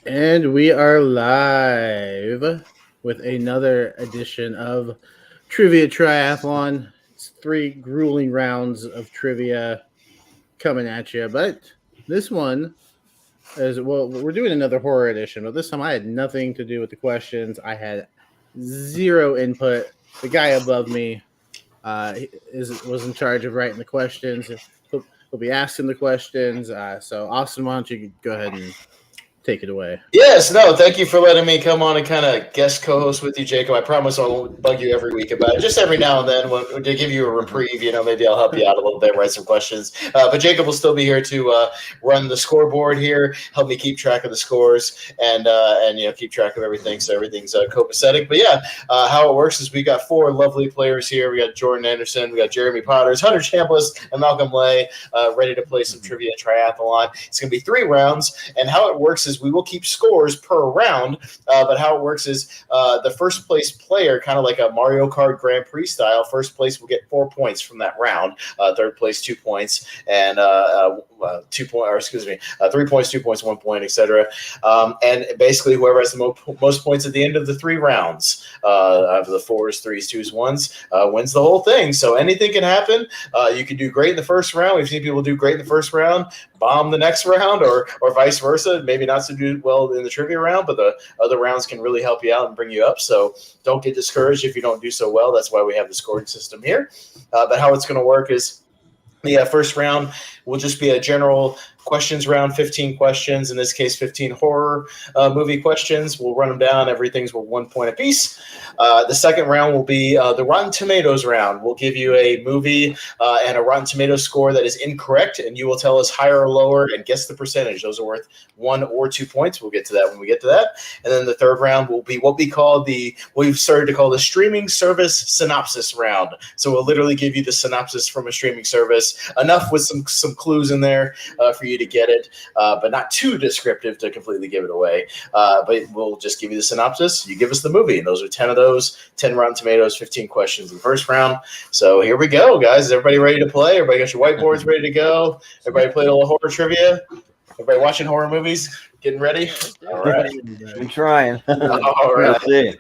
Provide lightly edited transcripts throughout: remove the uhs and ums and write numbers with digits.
And we are live with another edition of Trivia Triathlon. It's three grueling rounds of trivia coming at you, but this one is well, we're doing another horror edition, but this time I had nothing to do with the questions. I had zero input. The guy above me was in charge of writing the questions. He'll be asking the questions. So, Austin, why don't you go ahead and take it away? Yes, no, thank you for letting me come on and kind of guest co-host with you, Jacob. I promise I won't bug you every week about it. Just every now and then to give you a reprieve, maybe I'll help you out a little bit, write some questions. But Jacob will still be here to run the scoreboard here, help me keep track of the scores, and keep track of everything, so everything's copacetic. But yeah, how it works is we got four lovely players here. We got Jordan Anderson, we got Jeremy Potters, Hunter Chambless, and Malcolm Lay ready to play some Trivia Triathlon. It's going to be 3 rounds, and how it works is we will keep scores per round, but how it works is the first place player, kind of like a Mario Kart Grand Prix style, first place will get 4 points from that round, third place 2 points, and 3 points, 2 points, 1 point, etc. And basically whoever has the most points at the end of the 3 rounds, of the 4s, 3s, 2s, 1s, wins the whole thing. So anything can happen. You can do great in the first round. We've seen people do great in the first round, bomb the next round, or vice versa. Maybe not so do well in the trivia round, but the other rounds can really help you out and bring you up. So don't get discouraged if you don't do so well. That's why we have the scoring system here. But how it's going to work is the first round will just be a general questions round, 15 questions, in this case 15 horror movie questions. We'll run them down. Everything's with 1 point apiece. The second round will be the Rotten Tomatoes round. We'll give you a movie and a Rotten Tomatoes score that is incorrect, and you will tell us higher or lower and guess the percentage. Those are worth 1 or 2 points. We'll get to that when we get to that. And then the third round will be what we've started to call the streaming service synopsis round. So we'll literally give you the synopsis from a streaming service, enough with some clues in there for you to get it, but not too descriptive to completely give it away. But we'll just give you the synopsis. You give us the movie, and those are 10 of those, 10 Rotten Tomatoes, 15 questions in the first round. So here we go, guys. Is everybody ready to play? Everybody got your whiteboards ready to go? Everybody played a little horror trivia? Everybody watching horror movies? Getting ready? All right. I'm trying. All right.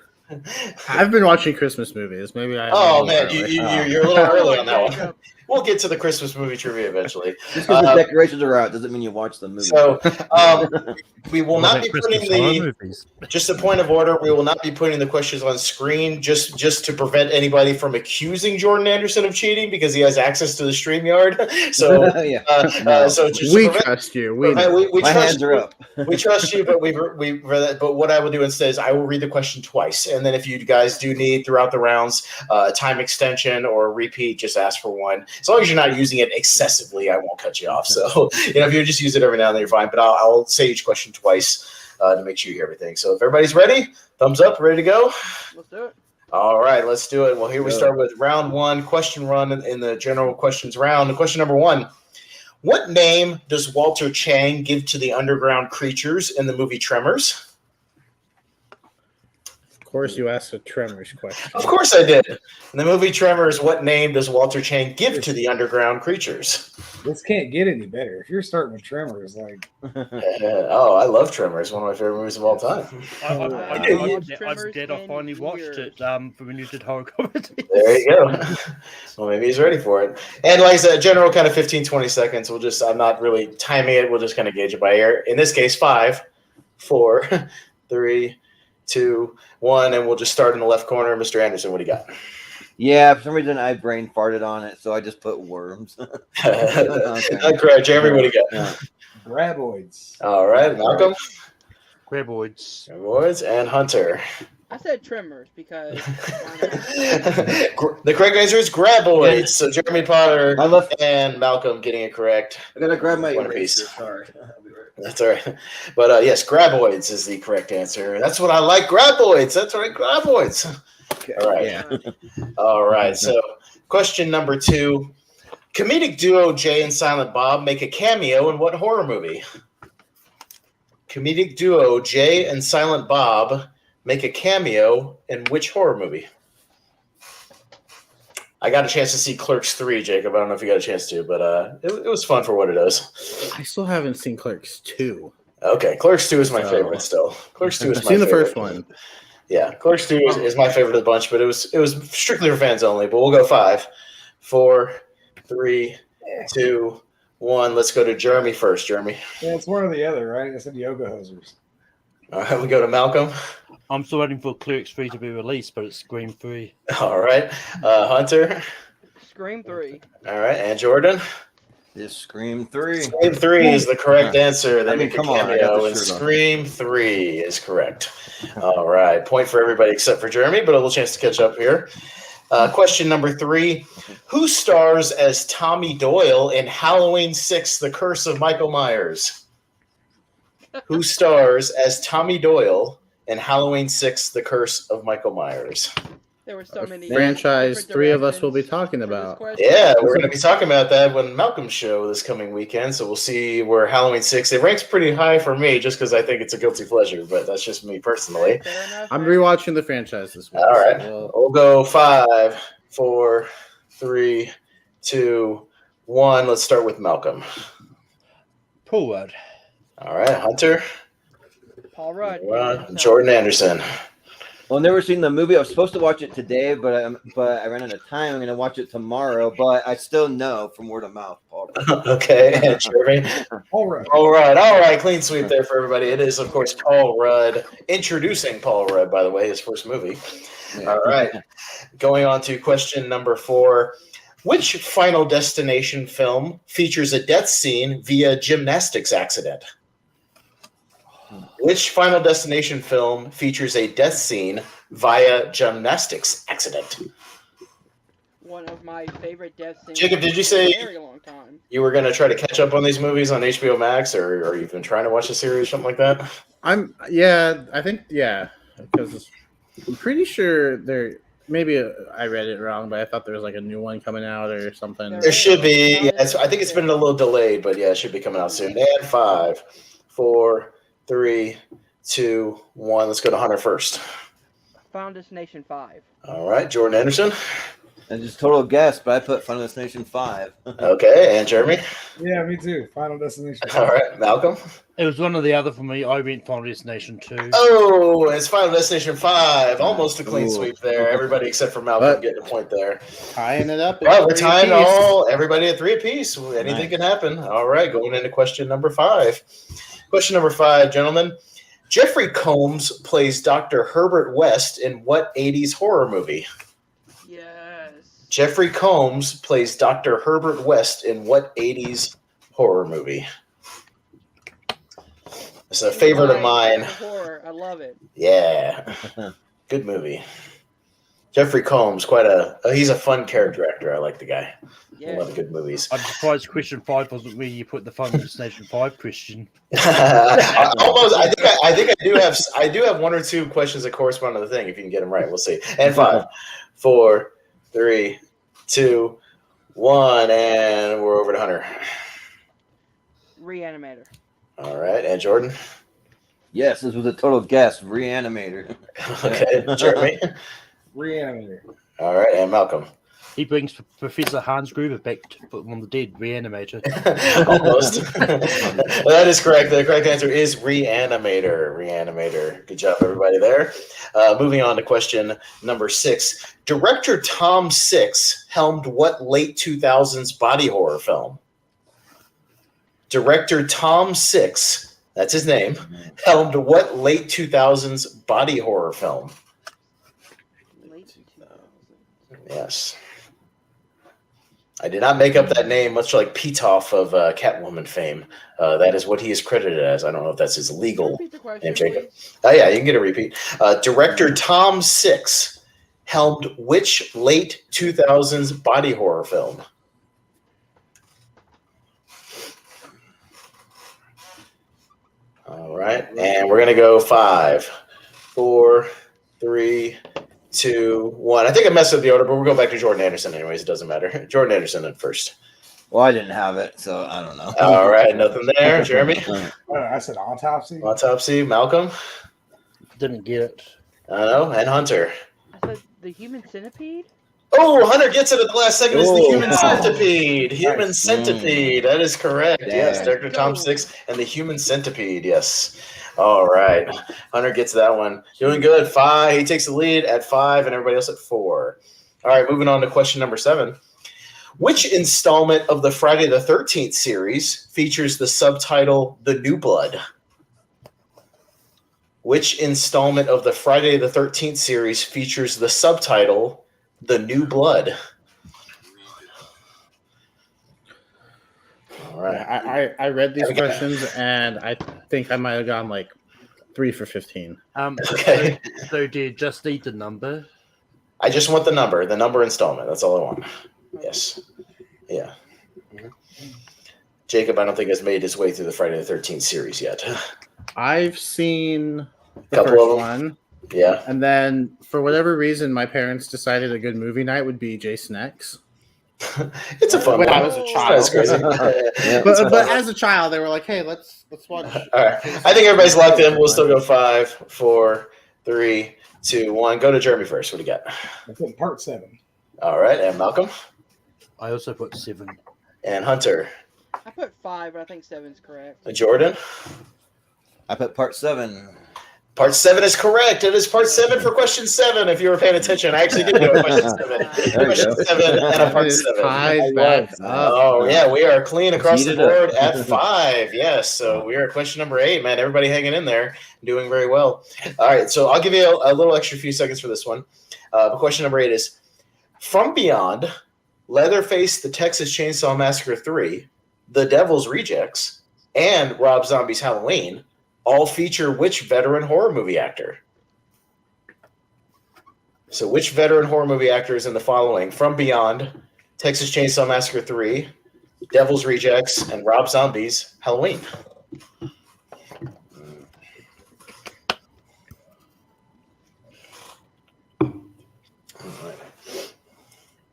I've been watching Christmas movies. Maybe I. Oh man, you're a little early on that one. We'll get to the Christmas movie trivia eventually. Just because the decorations are out doesn't mean you watch the movie. So we will not be putting just a point of order. We will not be putting the questions on screen just to prevent anybody from accusing Jordan Anderson of cheating because he has access to the StreamYard. So so just we trust you. We My hands are up. We trust you, but but what I will do instead is I will read the question twice, and then if you guys do need throughout the rounds time extension or a repeat, just ask for one. As long as you're not using it excessively, I won't cut you off. So if you just use it every now and then, you're fine. But I'll say each question twice to make sure you hear everything. So if everybody's ready, thumbs up, ready to go. Let's do it. All right, let's do it. Well, here we start with round 1, question run in the general questions round. Question number 1. What name does Walter Chang give to the underground creatures in the movie Tremors? Of course, you asked a Tremors question. Of course I did. In the movie Tremors, what name does Walter Chang give to the underground creatures? This can't get any better. If you're starting with Tremors, like I love Tremors. One of my favorite movies of all time. I did. I finally watched it for when you did horror comedy. There you go. Well, maybe he's ready for it. And like I said, general kind of 15, 20 seconds. I'm not really timing it. We'll just kind of gauge it by ear. In this case, 5, 4, 3, 2, 1, and we'll just start in the left corner. Mr. Anderson, what do you got? Yeah, for some reason I brain farted on it, so I just put worms. Correct. Jeremy, what do you got? graboids. All right, Malcolm. Graboids. Graboids, and Hunter. I said Tremors because the correct answer is graboids. So Jeremy Potter and Malcolm getting it correct. I gotta grab my eraser. Sorry. That's all right. But yes, graboids is the correct answer. That's what I like. Graboids. That's right. Graboids. Okay. All right. Yeah. All right. So question number 2. Comedic duo Jay and Silent Bob make a cameo in what horror movie? Comedic duo Jay and Silent Bob make a cameo in which horror movie? I got a chance to see Clerks 3, Jacob. I don't know if you got a chance to, but it was fun for what it is. I still haven't seen Clerks 2. Okay, Clerks 2 is my So- favorite still. Clerks 2 is I've my seen the favorite. first one. Yeah, Clerks 2 is my favorite of the bunch, but it was strictly for fans only. But we'll go 5, 4, 3, 2, 1. Let's go to Jeremy first. Jeremy. Yeah, it's one or the other, right? I said yoga hosers. All right, we go to Malcolm. I'm still waiting for Clerks 3 to be released, but it's Scream 3. All right, Hunter. Scream 3. All right, and Jordan. Just Scream 3. Scream 3 is the correct answer. They I mean, make a come on, I got cameo, the and shirt on. Scream 3 is correct. All right, point for everybody except for Jeremy, but a little chance to catch up here. Question number 3. Who stars as Tommy Doyle in Halloween 6, The Curse of Michael Myers? Who stars as Tommy Doyle in Halloween 6, The Curse of Michael Myers? There were so many Franchise different 3 of us will be directions talking for this about. question. Yeah, we're going to be talking about that when Malcolm's show this coming weekend. So we'll see where Halloween 6, it ranks pretty high for me just because I think it's a guilty pleasure, but that's just me personally. Fair enough, I'm man. rewatching the franchise this week. All right. so We'll go 5, 4, 3, 2, 1. Let's start with Malcolm. Paul Rudd. All right, Hunter. Paul Rudd. Jordan Anderson. Well, I've never seen the movie. I was supposed to watch it today, but I ran out of time. I'm going to watch it tomorrow, but I still know from word of mouth, Paul Rudd. Okay, and Jeremy. All right. All right, clean sweep there for everybody. It is, of course, Paul Rudd. Introducing Paul Rudd, by the way, his first movie. All right, going on to question number 4. Which Final Destination film features a death scene via gymnastics accident? Which Final Destination film features a death scene via gymnastics accident? One of my favorite death scenes. Jacob, did you say- in a very long time? You were going to try to catch up on these movies on HBO Max, or you've been trying to watch the series, something like that? because I'm pretty sure maybe I read it wrong, but I thought there was like a new one coming out or something. There should be. Yes, I think it's been a little delayed, but yeah, it should be coming out soon. And 5, 4, 3, 2, 1. Let's go to Hunter first. Final Destination 5. All right, Jordan Anderson. And just total guess, but I put Final Destination 5. Okay, and Jeremy. Yeah, me too. Final Destination. All right, Malcolm. It was one or the other for me. I went Final Destination 2. Oh, it's Final Destination 5. Almost a clean Ooh. sweep there. Everybody except for Malcolm But- getting a point there. Tying it up. Well, we're at tying 3 apiece. everybody at 3 apiece. Anything Nice. can happen. All right, going into question number 5. Question number 5, gentlemen. Jeffrey Combs plays Dr. Herbert West in what 80s horror movie? Yes. Jeffrey Combs plays Dr. Herbert West in what 80s horror movie? It's a favorite of mine. Horror. I love it. Yeah. Good movie. Jeffrey Combs, he's a fun character actor. I like the guy. A Yeah. lot of good movies. I'm surprised question 5 wasn't where you put the Final Destination 5 question. Almost. I think I do have 1 or 2 questions that correspond to the thing. If you can get them right, we'll see. And 5, 4, 3, 2, 1, and we're over to Hunter. Reanimator. All right, and Jordan. Yes, this was a total guess. Reanimator. Okay, Jeremy. Reanimator. All right, and Malcolm. He brings Professor Hans Gruber back to put him on the dead, Reanimator. Almost. That is correct. The correct answer is Reanimator. Reanimator. Good job, everybody there. Moving on to question number 6. Director Tom Six helmed what late 2000s body horror film? Director Tom Six, that's his name, helmed what late 2000s body horror film? Late 2000s. Yes. I did not make up that name, much like Pitoff of Catwoman fame. That is what he is credited as. I don't know if that's his legal Repeat the question, name, Jacob. please. Oh, yeah, you can get a repeat. Director Tom Six helmed which late 2000s body horror film? All right, and we're going to go 5, 4, 3, 2, 1. I think I messed up the order, but we'll go back to Jordan Anderson anyways. It doesn't matter. Jordan Anderson at first. Well, I didn't have it, so I don't know. All right, nothing there. Jeremy? I said autopsy. Autopsy. Malcolm? Didn't get it. I don't know. And Hunter? I said the Human Centipede. Oh, Hunter gets it at the last second. It's the Oh, Human wow. Centipede. Human Nice. Centipede. That is correct. Yes, Damn. Director Tom Six and the Human Centipede. Yes. All right. Hunter gets that one. Doing good. 5. He takes the lead at 5, and everybody else at 4. All right, moving on to question number 7. Which installment of the Friday the 13th series features the subtitle The New Blood? Which installment of the Friday the 13th series features the subtitle The New Blood? All right. I read these questions and I think I might have gone like 3 for 15. Okay. So do you just need the number? I just want the number installment. That's all I want. Yes. Yeah. Jacob, I don't think has made his way through the Friday the 13th series yet. I've seen the Couple first of them. one, Yeah. and then for whatever reason, my parents decided a good movie night would be Jason X. It's a fun When one. I was a That's child. crazy. Yeah. But as a child, they were like, "Hey, let's watch." All right. I think everybody's locked in. We'll still go 5, 4, 3, 2, 1. Go to Jeremy first. What do you got? I put part 7. All right. And Malcolm I also put 7. and Hunter. I put 5, but I think 7's correct. Jordan. I put part 7. Part 7 is correct. It is part 7 for question 7. If you were paying attention, I actually did do a question 7. There you Question go. 7 and a part It is 7. tied back up. Oh, yeah, we are clean across the Heated up. board at 5. Yes, so we are at question number 8, man. Everybody hanging in there, doing very well. All right, so I'll give you a little extra few seconds for this one. But question number 8 is, From Beyond, Leatherface, The Texas Chainsaw Massacre 3, The Devil's Rejects, and Rob Zombie's Halloween all feature which veteran horror movie actor? So which veteran horror movie actor is in the following? From Beyond, Texas Chainsaw Massacre 3, Devil's Rejects, and Rob Zombie's Halloween. All right.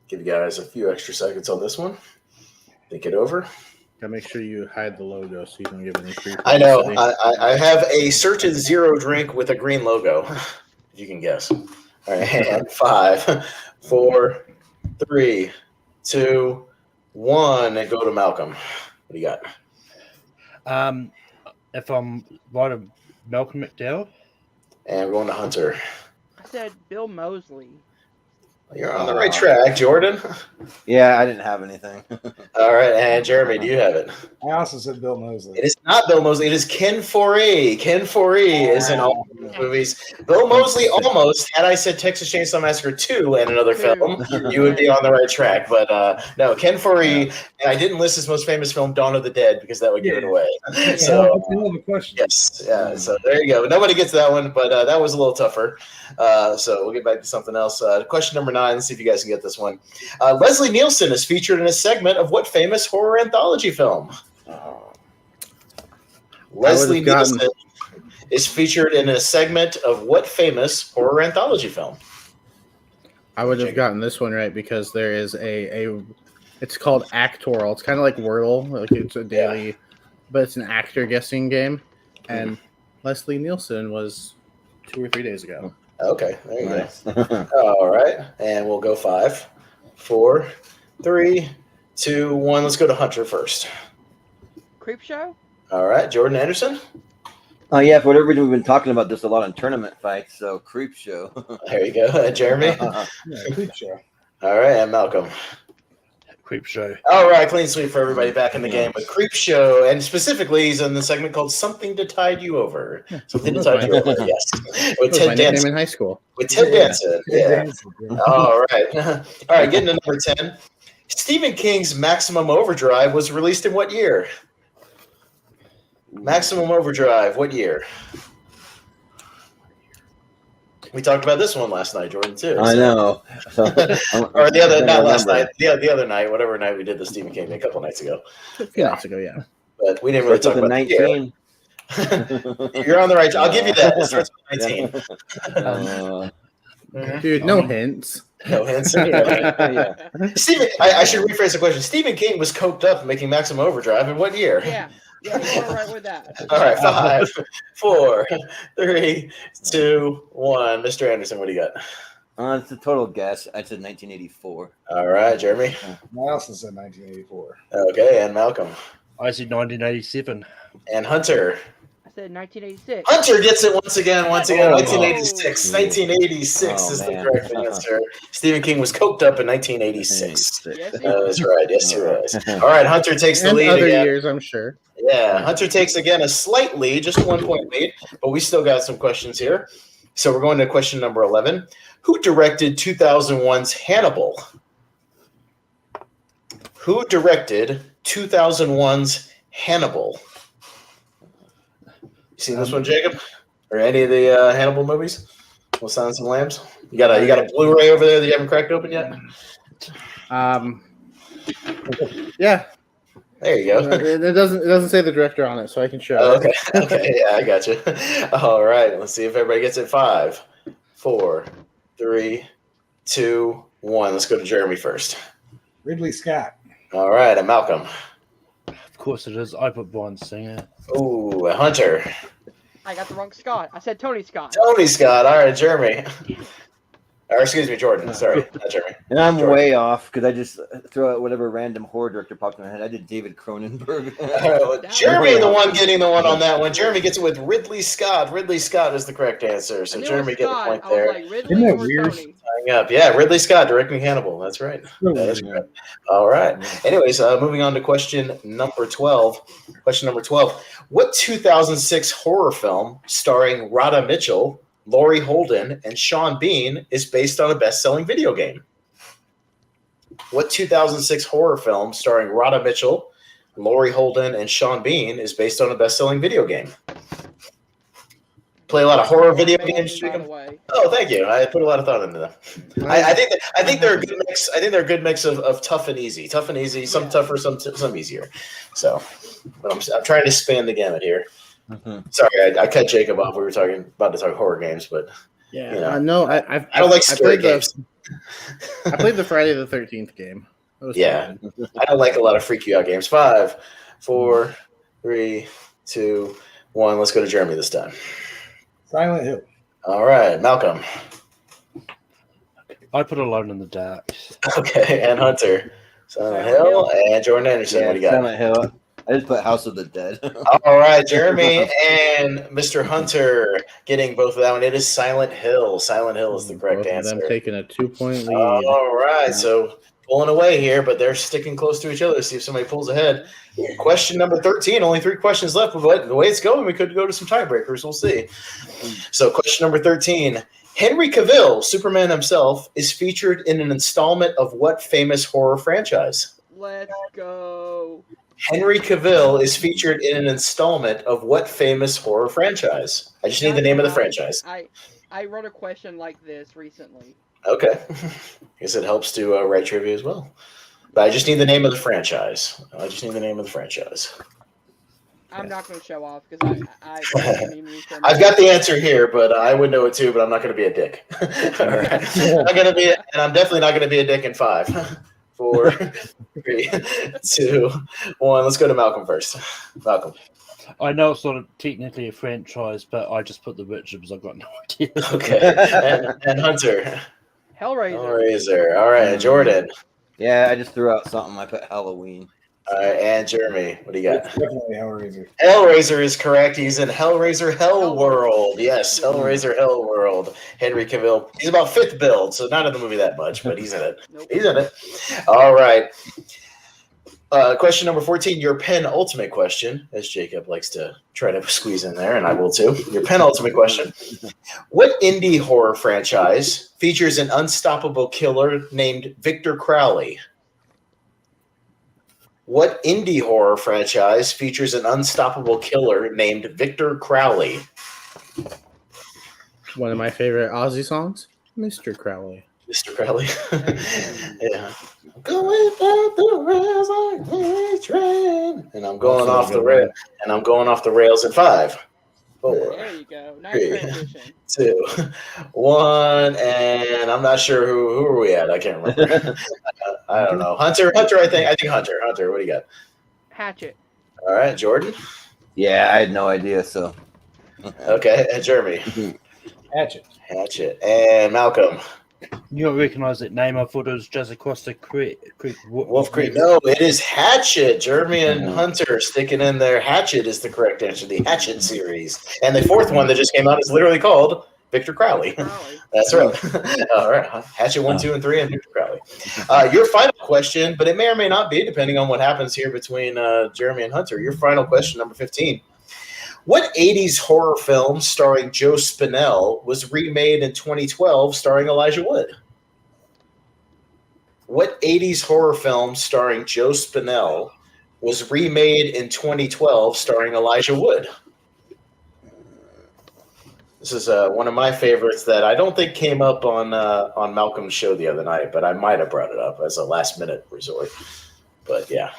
Give you guys a few extra seconds on this one. Think it over. Gotta make sure you hide the logo so you don't give any free. I know. publicity. I have a certain zero drink with a green logo. If you can guess. All right. And 5, 4, 3, 2, 1, and go to Malcolm. What do you got? If I'm right of Malcolm McDowell, And we're going to Hunter. I said Bill Moseley. You're on the right track, Jordan. Yeah, I didn't have anything. All right, and Jeremy, do you have it? I also said Bill Moseley. It is not Bill Moseley. It is Ken Foree. Ken Foree is in all these movies. Bill Moseley almost, had I said Texas Chainsaw Massacre 2 and another film, you would be on the right track. But no, Ken Foree, and I didn't list his most famous film, Dawn of the Dead, because that would give it away. Yeah, So, that's another question. yes, yeah. So there you go. Nobody gets that one, but that was a little tougher. So we'll get back to something else. Question number 9. Let's see if you guys can get this one. Leslie Nielsen is featured in a segment of what famous horror anthology film? Leslie gotten- Nielsen is featured in a segment of what famous horror anthology film? I would have gotten this one right because there is a it's called Actoral. It's kind of like Wordle, like it's a daily, but it's an actor guessing game. And Leslie Nielsen was 2 or 3 days ago. Okay, there you Nice. go. All right, and we'll go 5, 4, 3, 2, 1. Let's go to Hunter first. Creep Show? All right, Jordan Anderson. Oh yeah, for whatever reason we've been talking about this a lot in tournament fights. So Creep Show. There you go, Jeremy. Yeah, Creep Show. All right, and Malcolm. Creep Show. All right, clean sweep for everybody back in the game. But Creep Show, and specifically, he's in the segment called "Something to Tide You Over." Something to tide you over. Yes, with That was my Ted nickname Danson. in high school. With Ted Danson. Yeah. Yeah. All right. All right. Getting to number 10. Stephen King's Maximum Overdrive was released in what year? Maximum Overdrive. What year? We talked about this one last night, Jordan, too. I know. So, Or the other, not last remember. night. The other night, whatever night we did the Stephen King thing, a couple nights ago. A few nights ago, yeah. But we didn't really talk Starts with about a the year. 19. You're on the right. I'll give you that. It starts with 19. Dude, no hints. No hints. Yeah. Stephen, I should rephrase the question. Stephen King was coked up making Maximum Overdrive in what year? Yeah. Yeah, you're right with that. All right, 5, 4, 3, 2, 1. Mr. Anderson, what do you got? It's a total guess. I said 1984. All right, Jeremy. My also said 1984. Okay, and Malcolm. I said 1987. And Hunter. I said 1986. Hunter gets it once again. Oh, 1986. 1986 oh, is the man. correct answer. Stephen King was coked up in 1986. Yes, he That's right. Yes, he was. All right, Hunter takes the And lead other again. years, I'm sure. Yeah, Hunter takes again a slight lead, just 1 point lead, but we still got some questions here. So we're going to question number 11. Who directed 2001's Hannibal? Who directed 2001's Hannibal? You seen this one, Jacob? Or any of the Hannibal movies? With Silence of the Lambs? You got a Blu-ray over there that you haven't cracked open yet? Yeah, There you go. it doesn't say the director on it, so I can show. Oh, it. okay. Okay. Yeah, I got you. All right. Let's see if everybody gets it. 5, 4, 3, 2, 1. Let's go to Jeremy first. Ridley Scott. All right. And Malcolm. Of course it is. I put Brian Singer. Ooh, and Hunter. I got the wrong Scott. I said Tony Scott. Tony Scott. All right, Jeremy. Or excuse me, Jordan. Sorry, not Jeremy. And I'm Jordan. way off because I just throw out whatever random horror director popped in my head. I did David Cronenberg. All right, well, Jeremy, the one getting the one on that one. Jeremy gets it with Ridley Scott. Ridley Scott is the correct answer. So I knew it Jeremy was gets a Scott. point I was there. like, Ridley Isn't that or weird? Tony? Tying up. Yeah, Ridley Scott directing Hannibal. That's right. That is correct. All right. Anyways, moving on to question number 12. Question number 12. What 2006 horror film starring Radha Mitchell, Laurie Holden, and Sean Bean is based on a best-selling video game? What 2006 horror film starring Radha Mitchell, Laurie Holden, and Sean Bean is based on a best-selling video game? Play a lot of horror video games, By the Jacob? way. Oh, thank you. I put a lot of thought into them. I think they're a good mix. I think they're a good mix of tough and easy. Tough and easy. Some tougher, some easier. So, but I'm trying to span the gamut here. Mhm. Sorry, I cut Jacob off. We were about to talk horror games, but Yeah, You know. no, I I don't like scary played games. I played the Friday the 13th game. That was Yeah. fun. I don't like a lot of freak you out games. 5, 4, 3, 2, 1. Let's go to Jeremy this time. Silent Hill. All right, Malcolm. I put Alone in the Dark. Okay, and Hunter. Silent Hill and Jordan Anderson. What do you got? Silent Hill. I just put House of the Dead. All right, Jeremy and Mr. Hunter getting both of that one. It is Silent Hill. Silent Hill is the correct Both of answer. them taking a 2-point lead. All right, so pulling away here, but they're sticking close to each other. See if somebody pulls ahead. Question number 13. Only 3 questions left, but the way it's going, we could go to some tiebreakers. We'll see. So, question number 13. Henry Cavill, Superman himself, is featured in an installment of what famous horror franchise? Let's go. Henry Cavill is featured in an installment of what famous horror franchise? I just need the name of the franchise. I wrote a question like this recently. Okay. I guess it helps to write trivia as well. But I just need the name of the franchise. I'm not going to show off because I didn't even research I've got the answer here, but I would know it too, but I'm not going to be a dick. All right. I'm definitely not going to be a dick in 5, 4, 3, 2, 1. Let's go to Malcolm first. Malcolm. I know it's not technically a franchise, but I just put The Witcher because I've got no idea. Okay. And Hunter. Hellraiser. All right. And Jordan. Yeah, I just threw out something. I put Halloween. All right. And Jeremy. What do you got? It's definitely Hellraiser. Hellraiser is correct. He's in Hellraiser Hell World. Yes, Hellraiser Hell World. Henry Cavill. He's about 5th build, so not in the movie that much, but he's in it. Nope. He's in it. All right. Question number 14, your penultimate question, as Jacob likes to try to squeeze in there, and I will too. Your penultimate question. What indie horror franchise features an unstoppable killer named Victor Crowley? What indie horror franchise features an unstoppable killer named Victor Crowley? One of my favorite Ozzy songs, Mr. Crowley. Mr. Crowley. Yeah. I'm going down the rails like a train. And I'm going Also a off the good rail. one. And I'm going off the rails in 5, 4, There you go. Nice 3, transition. 2, 1. And I'm not sure who are we at. I can't remember. I don't know. Hunter, I think Hunter. Hunter, what do you got? Hatchet. All right, Jordan. Yeah, I had no idea. So Okay, and Jeremy. Hatchet. Hatchet. And Malcolm. You don't recognise that name? I thought it was just across the creek. Wolf Creek. No, it is Hatchet. Jeremy and Hunter sticking in there. Hatchet is the correct answer. The Hatchet series. And the fourth one that just came out is literally called Victor Crowley. That's right. All right. Hatchet 1, 2, and 3, and Victor Crowley. Your final question, but it may or may not be, depending on what happens here between Jeremy and Hunter. Your final question, number 15. What 80s horror film starring Joe Spinell was remade in 2012 starring Elijah Wood? What 80s horror film starring Joe Spinell was remade in 2012 starring Elijah Wood? This is one of my favorites that I don't think came up on Malcolm's show the other night, but I might have brought it up as a last-minute resort. But, yeah.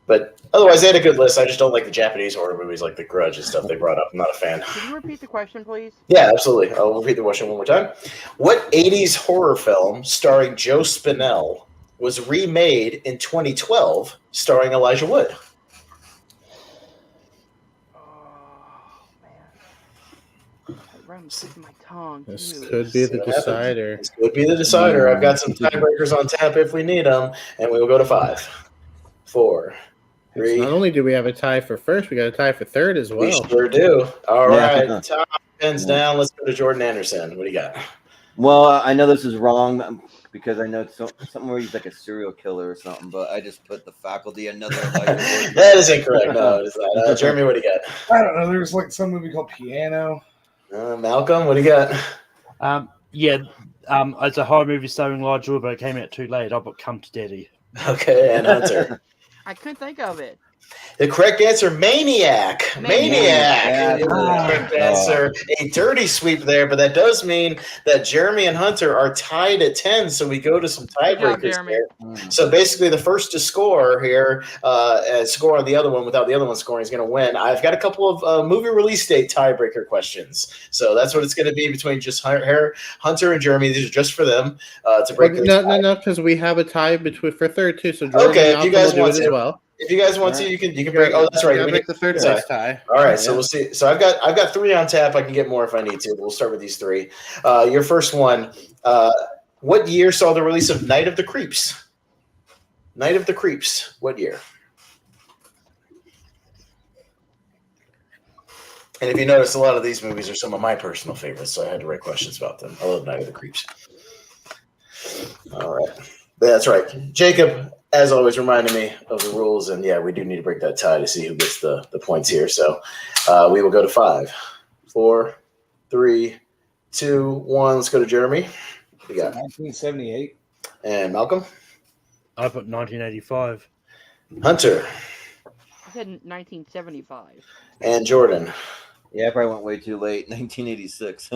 But otherwise, they had a good list. I just don't like the Japanese horror movies like The Grudge and stuff they brought up. I'm not a fan. Can you repeat the question, please? Yeah, absolutely. I'll repeat the question one more time. What 80s horror film starring Joe Spinell was remade in 2012 starring Elijah Wood? Oh, man. It runs through my tongue. This too. could be the decider. This could be the decider. I've got some tiebreakers on tap if we need them, and we will go to 5, 4, 3. Not only do we have a tie for first, we got a tie for third as We well. sure do. All Yeah. right, Tom, pens down. Let's go to Jordan Anderson. What do you got? Well, I know this is wrong because I know it's something where he's like a serial killer or something, but I just put The Faculty, another Elijah Wood. That is incorrect. No, it is not. Jeremy, what do you got? I don't know. There's like some movie called Piano. Malcolm, what do you got? It's a horror movie starring Elijah Wood, but it came out too late. I put Come to Daddy. Okay, and Hunter. I couldn't think of it. The correct answer, Maniac. Yeah. The correct answer. A dirty sweep there, but that does mean that Jeremy and Hunter are tied at 10, so we go to some tiebreakers Jeremy. here. So basically, the first to score here, score on the other one without the other one scoring is going to win. I've got a couple of movie release date tiebreaker questions. So that's what it's going to be between just Hunter and Jeremy. These are just for them to break the tie. No, because we have a tie for third too. So Jordan Okay, and if you Malcolm guys will do want it to. as well. If you guys want to, you can break. Oh, that's right. We We break need- the third sorry. place tie. All right, so we'll see. So I've got 3 on tap. I can get more if I need to. But we'll start with these 3. Your first one. What year saw the release of Night of the Creeps? Night of the Creeps. What year? And if you notice, a lot of these movies are some of my personal favorites, so I had to write questions about them. I love Night of the Creeps. All right. That's right. Jacob, as always, reminded me of the rules, and yeah, we do need to break that tie to see who gets the points here. So we will go to 5, 4, 3, 2, 1. Let's go to Jeremy. What do you got? 1978. And Malcolm? I put 1985. Hunter? I said 1975. And Jordan? Yeah, I probably went way too late. 1986.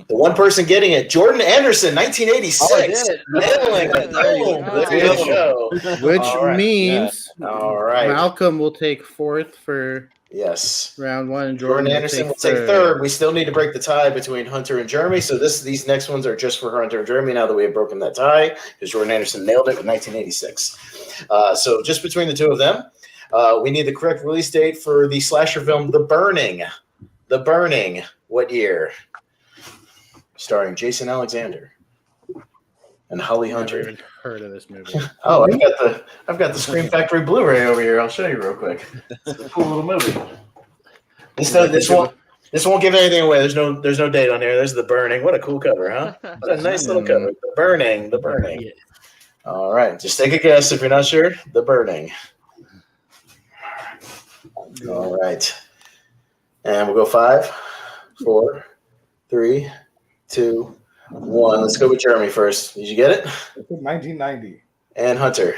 The one person getting it, Jordan Anderson, 1986. Oh, I did. Nailing it. There you Boom. go. There you go. Which All right. means All right. Malcolm will take fourth for Yes. round 1, and Jordan Jordan Anderson will take third. We still need to break the tie between Hunter and Jeremy. So these next ones are just for Hunter and Jeremy now that we have broken that tie because Jordan Anderson nailed it with 1986. So just between the two of them, we need the correct release date for the slasher film The Burning. The Burning. What year? Starring Jason Alexander and Holly Never Hunter. even heard of this movie. Oh, I've got the Scream Factory Blu-ray over here. I'll show you real quick. It's a cool little movie. This won't give anything away. There's no date on here. There's The Burning. What a cool cover, huh? What a nice little cover. The Burning. The Burning. Yeah. All right, just take a guess if you're not sure. The Burning. All right, and we'll go 5, 4, 3, 2, 1. Let's go with Jeremy first. Did you get it? 1990. And Hunter.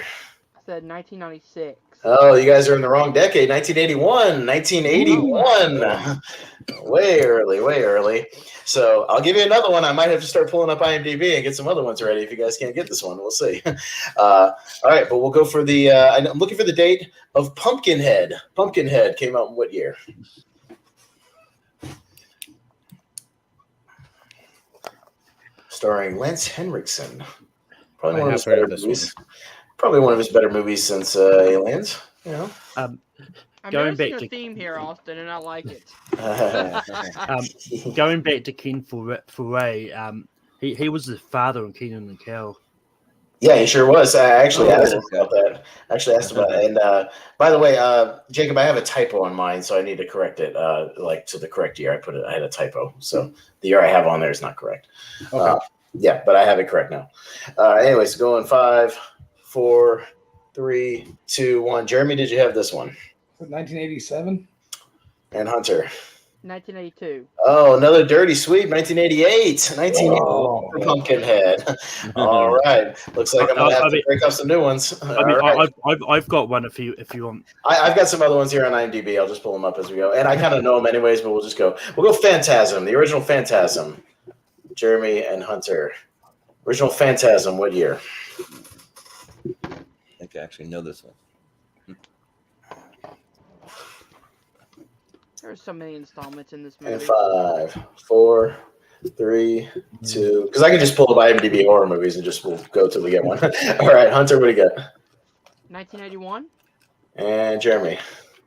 I said 1996. Oh, you guys are in the wrong decade. 1981. 1981. Way early. So I'll give you another one. I might have to start pulling up IMDb and get some other ones ready if you guys can't get this one. We'll see. All right, but we'll go for the I'm looking for the date of Pumpkinhead. Pumpkinhead came out in what year? Starring Lance Henriksen. Probably one of his better movies. Probably one of his better movies since Aliens. You know. I'm Going noticing back a to- theme here, Austin, and I like it. Going back to Ken Foray, He was the father in Keenan and Kel. Yeah, he sure was. I actually asked him okay. about that. And by the way, Jacob, I have a typo on mine, so I need to correct it. Like to the correct year, I had a typo, so the year I have on there is not correct. Okay. Yeah, but I have it correct now. Anyways, going 5, 4, 3, 2, 1. Jeremy, did you have this one? 1987. And Hunter. 1982. Oh, another dirty sweep, 1988. 1988 Oh. for Pumpkinhead. All right. Looks like I'm going to have to break up some new ones. I mean, All right. I've got one if you want. I've got some other ones here on IMDb. I'll just pull them up as we go. And I kind of know them anyways, but we'll just go. We'll go Phantasm, the original Phantasm. Jeremy and Hunter. Original Phantasm, what year? I think I actually know this one. There's so many installments in this movie. And 5, 4, 3, 2. Because I can just pull up IMDb horror movies and just we'll go till we get one. All right, Hunter, what do you got? 1981. And Jeremy.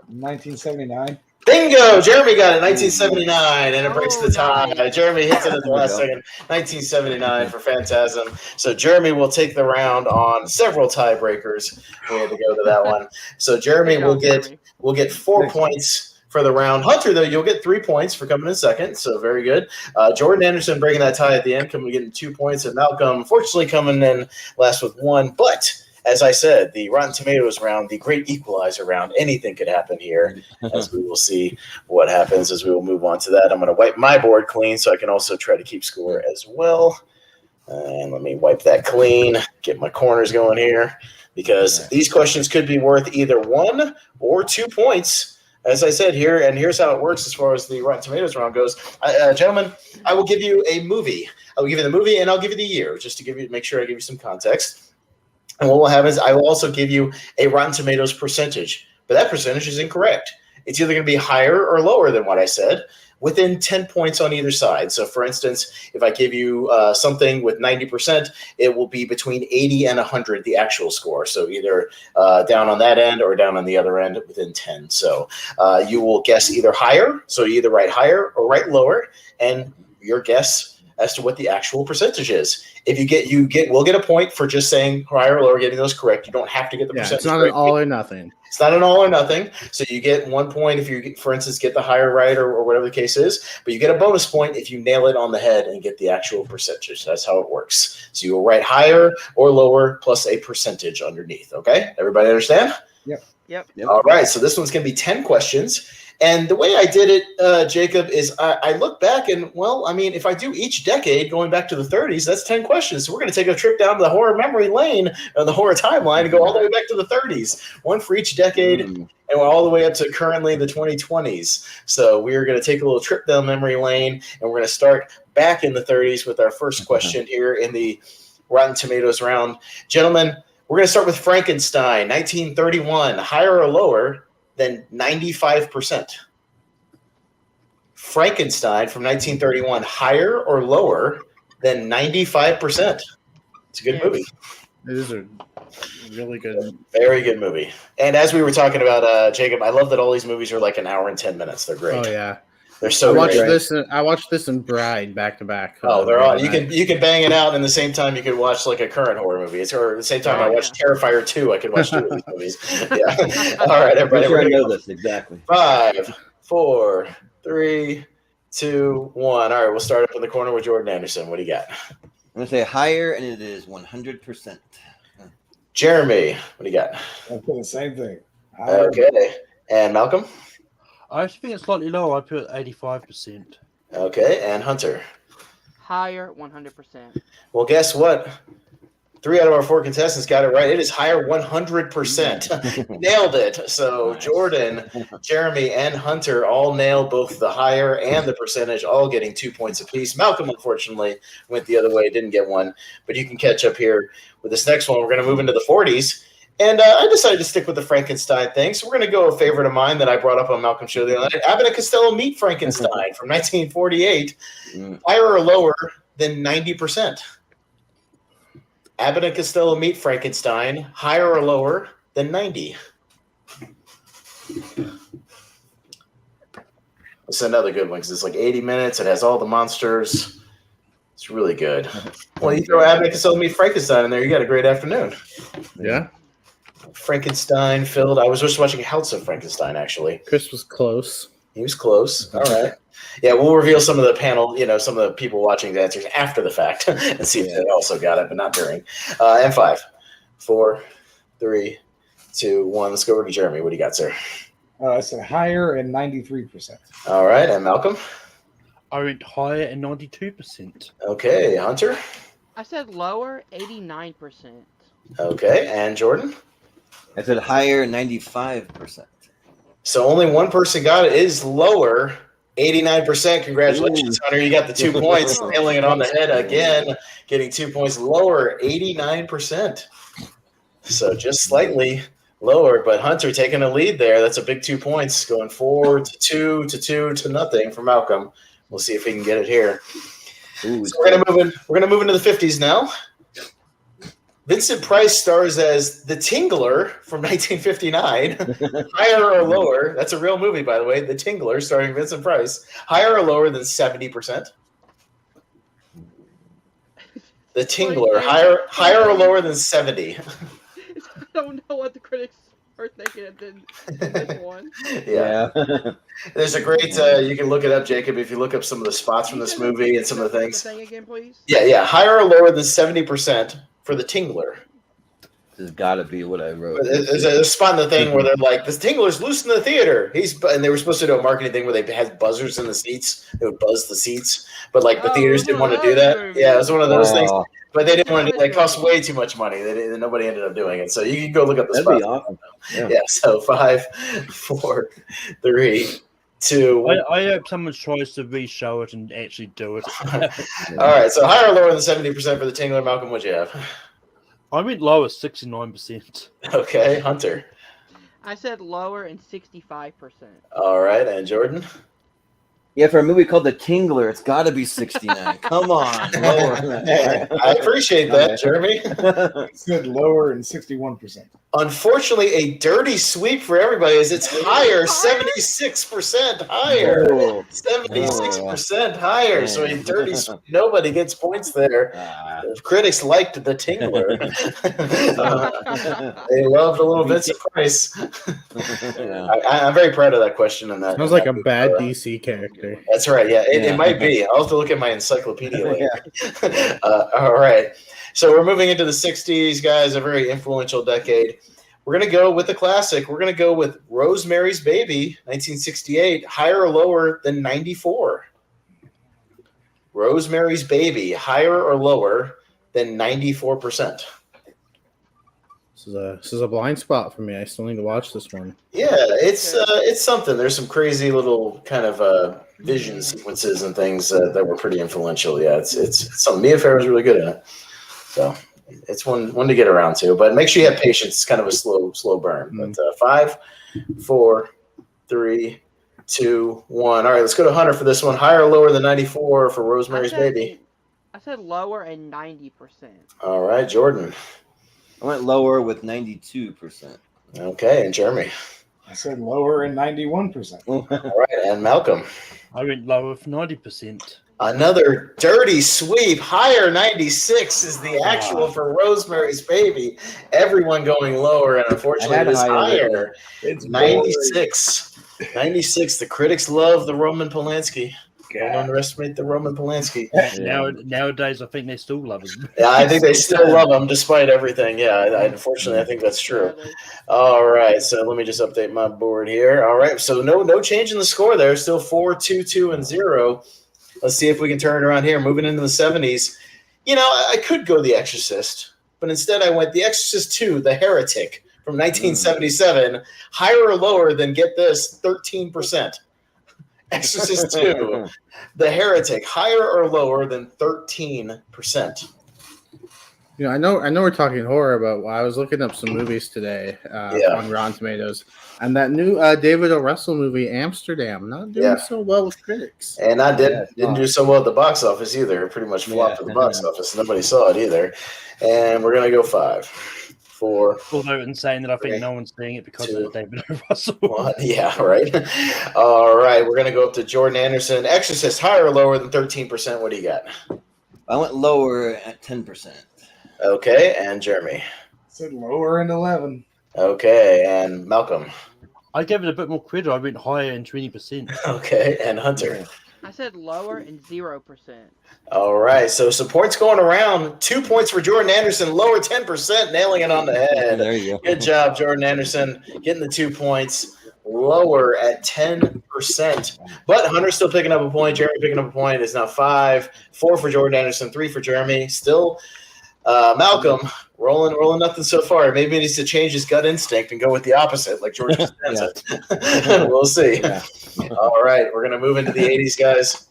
1979. Bingo! Jeremy got it, 1979, and it breaks the tie. nice. Jeremy hits it at the last second, 1979 for Phantasm. So Jeremy will take the round on several tiebreakers. We had to go to that one. So Jeremy Good will job, Jeremy. get 4 points for the round. Hunter, though, you'll get 3 points for coming in second, so very good. Jordan Anderson breaking that tie at the end, getting 2 points, and Malcolm, unfortunately, coming in last with 1. But as I said, the Rotten Tomatoes round, the great equalizer round, anything could happen here, as we will see what happens as we will move on to that. I'm going to wipe my board clean so I can also try to keep score as well. And let me wipe that clean, get my corners going here, because these questions could be worth either 1 or 2 points. As I said here, and here's how it works as far as the Rotten Tomatoes round goes. Gentlemen, I will give you a movie. I will give you the movie, and I'll give you the year, just to make sure I give you some context. And what will happen is I will also give you a Rotten Tomatoes percentage, but that percentage is incorrect. It's either going to be higher or lower than what I said, within 10 points on either side. So, for instance, if I give you something with 90%, it will be between 80 and 100, the actual score. So either down on that end or down on the other end within 10. So you will guess either higher. So you either write higher or write lower, and your guess as to what the actual percentage is. If we'll get a point for just saying higher or lower, getting those correct. You don't have to get the percentage. It's not correct. an all or nothing. It's not an all or nothing. So you get 1 point if you, for instance, get the higher right or whatever the case is. But you get a bonus point if you nail it on the head and get the actual percentage. That's how it works. So you will write higher or lower plus a percentage underneath. Okay? Everybody understand? Yep. All right. So this one's going to be 10 questions. And the way I did it, Jacob, is I look back and, well, I mean, if I do each decade going back to the 30s, that's 10 questions. So we're going to take a trip down the horror memory lane or the horror timeline and go all the way back to the 30s, one for each decade, and we're all the way up to currently the 2020s. So we're going to take a little trip down memory lane, and we're going to start back in the 30s with our first question here in the Rotten Tomatoes round. Gentlemen, we're going to start with Frankenstein, 1931, higher or lower than 95%. Frankenstein from 1931, higher or lower than 95%. It's a good movie. It is a really good, very good movie. And as we were talking about, Jacob, I love that all these movies are like an hour and 10 minutes. They're great. Oh yeah, they're so. I watched this and Bride back to back. Oh, they're all. You can bang it out, and the same time you could watch like a current horror movie. Or at the same time I watched Terrifier 2, I could watch 2 of these movies. Yeah. All right, everybody. I know this exactly. 5, 4, 3, 2, 1. All right, we'll start up in the corner with Jordan Anderson. What do you got? I'm gonna say higher, and it is 100%. Jeremy, what do you got? I put the same thing. Okay, and Malcolm. I actually think it's slightly lower. I put 85%. Okay, and Hunter. Higher, 100%. Well, guess what? 3 out of our 4 contestants got it right. It is higher, 100%. Nailed it. So Nice. Jordan, Jeremy, and Hunter all nailed both the higher and the percentage, all getting 2 points apiece. Malcolm, unfortunately, went the other way, didn't get one. But you can catch up here with this next one. We're going to move into the 40s. And I decided to stick with the Frankenstein thing. So we're going to go a favorite of mine that I brought up on Malcolm's show the other night. Abbott and Costello Meet Frankenstein from 1948. Higher or lower than 90%? Abbott and Costello Meet Frankenstein. Higher or lower than 90? It's another good one because it's like 80 minutes. It has all the monsters. It's really good. Well, you throw Abbott Costello Meet Frankenstein in there, you got a great afternoon. Yeah. Frankenstein filled. I was just watching House of Frankenstein, actually. Chris was close. He was close. All right. Yeah, we'll reveal some of the panel, some of the people watching the answers after the fact and see if they also got it, but not during. And 5, 4, 3, 2, 1. Let's go over to Jeremy. What do you got, sir? I said higher and 93%. All right. And Malcolm? I went higher and 92%. Okay. Hunter? I said lower, 89%. Okay. And Jordan? I said higher, 95%. So only one person got it. It is lower, 89%. Congratulations, Ooh. Hunter. You got the 2 points. Nailing it on the head again. Getting 2 points lower, 89%. So just slightly lower, but Hunter taking a lead there. That's a big 2 points, going 4 to 2 to 2 to nothing for Malcolm. We'll see if he can get it here. Ooh, So we're gonna move into the 50s now. Vincent Price stars as the Tingler from 1959. Higher or lower? That's a real movie, by the way. The Tingler, starring Vincent Price. Higher or lower than 70%? The Tingler, higher or lower than 70? I don't know what the critics are thinking of this one. Yeah. There's a great, you can look it up, Jacob, if you look up some of the spots from this movie and some of the things. Thing again, please. Yeah. Higher or lower than 70% for the Tingler. This has got to be what I wrote. There's a spot in the thing where they're like, "This Tingler's loose in the theater." And they were supposed to do a marketing thing where they had buzzers in the seats. They would buzz the seats, but like the theaters didn't want to do that. Yeah, it was one of those things. But they didn't want to do it. It cost way too much money. Nobody ended up doing it. So you can go look up the That'd spots. be awesome. Yeah. So 5, 4, 3, 2. I hope someone tries to re-show it and actually do it. All right. So higher or lower than 70% for the Tingler. Malcolm, what'd you have? I went lower, 69%. Okay, Hunter. I said lower and 65%. All right, and Jordan. Yeah, for a movie called The Tingler, it's got to be 69. Come on. Lower. I appreciate that, Jeremy. I said lower and 61%. Unfortunately, a dirty sweep for everybody is it's higher, 76% higher. Oh. 76% higher. So a dirty sweep. Nobody gets points there. The critics liked the Tingler. They loved a little Vincent Price. I'm very proud of that question. And that Sounds like a bad DC character. That's right. Yeah, it might be. I'll have to look at my encyclopedia later. All right. So we're moving into the 60s, guys, a very influential decade. We're going to go with the classic. We're going to go with Rosemary's Baby, 1968, higher or lower than 94? Rosemary's Baby, higher or lower than 94%? This is a blind spot for me. I still need to watch this one. Yeah, it's something. There's some crazy little kind of vision sequences and things that were pretty influential. Yeah, it's something. Mia Farrow was really good in it. So it's one to get around to, but make sure you have patience. It's kind of a slow burn. But 5, 4, 3, 2, 1. All right, let's go to Hunter for this one. Higher or lower than 94 for Rosemary's Baby? I said lower and 90%. All right, Jordan. I went lower with 92%. Okay, and Jeremy. I said lower and 91%. All right, and Malcolm. I went lower with 90%. Another dirty sweep. Higher 96 is the actual for Rosemary's Baby. Everyone going lower, and unfortunately it is higher. It's 96. 96. The critics love the Roman Polanski. Don't underestimate the Roman Polanski. Nowadays, I think they still love him. Yeah, I think they still love him despite everything. Yeah, unfortunately, I think that's true. All right, so let me just update my board here. All right, so no change in the score there. Still 4, 2, 2, and 0. Let's see if we can turn it around here. Moving into the 70s. I could go The Exorcist, but instead I went The Exorcist 2, The Heretic from 1977. Higher or lower than, get this, 13%. Exorcist 2, The Heretic, higher or lower than 13%? I know we're talking horror, but I was looking up some movies today on Rotten Tomatoes, and that new David O. Russell movie, Amsterdam, not doing so well with critics. And didn't do so well at the box office either. It pretty much flopped at the box office. Nobody saw it either. And we're going to go 5, 4. Although in saying that, I think no one's seeing it because of David O. Russell. 1. Yeah, right. All right, we're going to go up to Jordan Anderson. Exorcist, higher or lower than 13%? What do you got? I went lower at 10%. Okay, and Jeremy. Said lower and 11. Okay, and Malcolm. I gave it a bit more credit. I went higher in 20%. Okay, and Hunter. I said lower and 0%. All right, so some points going around. 2 points for Jordan Anderson, lower 10%, nailing it on the head. There you go. Good job, Jordan Anderson, getting the 2 points, lower at 10%. But Hunter's still picking up a point. Jeremy picking up a point. It's now 5. 4 for Jordan Anderson, 3 for Jeremy. Still, Malcolm rolling nothing so far. Maybe he needs to change his gut instinct and go with the opposite, like George Costanza. We'll see. Yeah. All right, we're gonna move into the 80s, guys.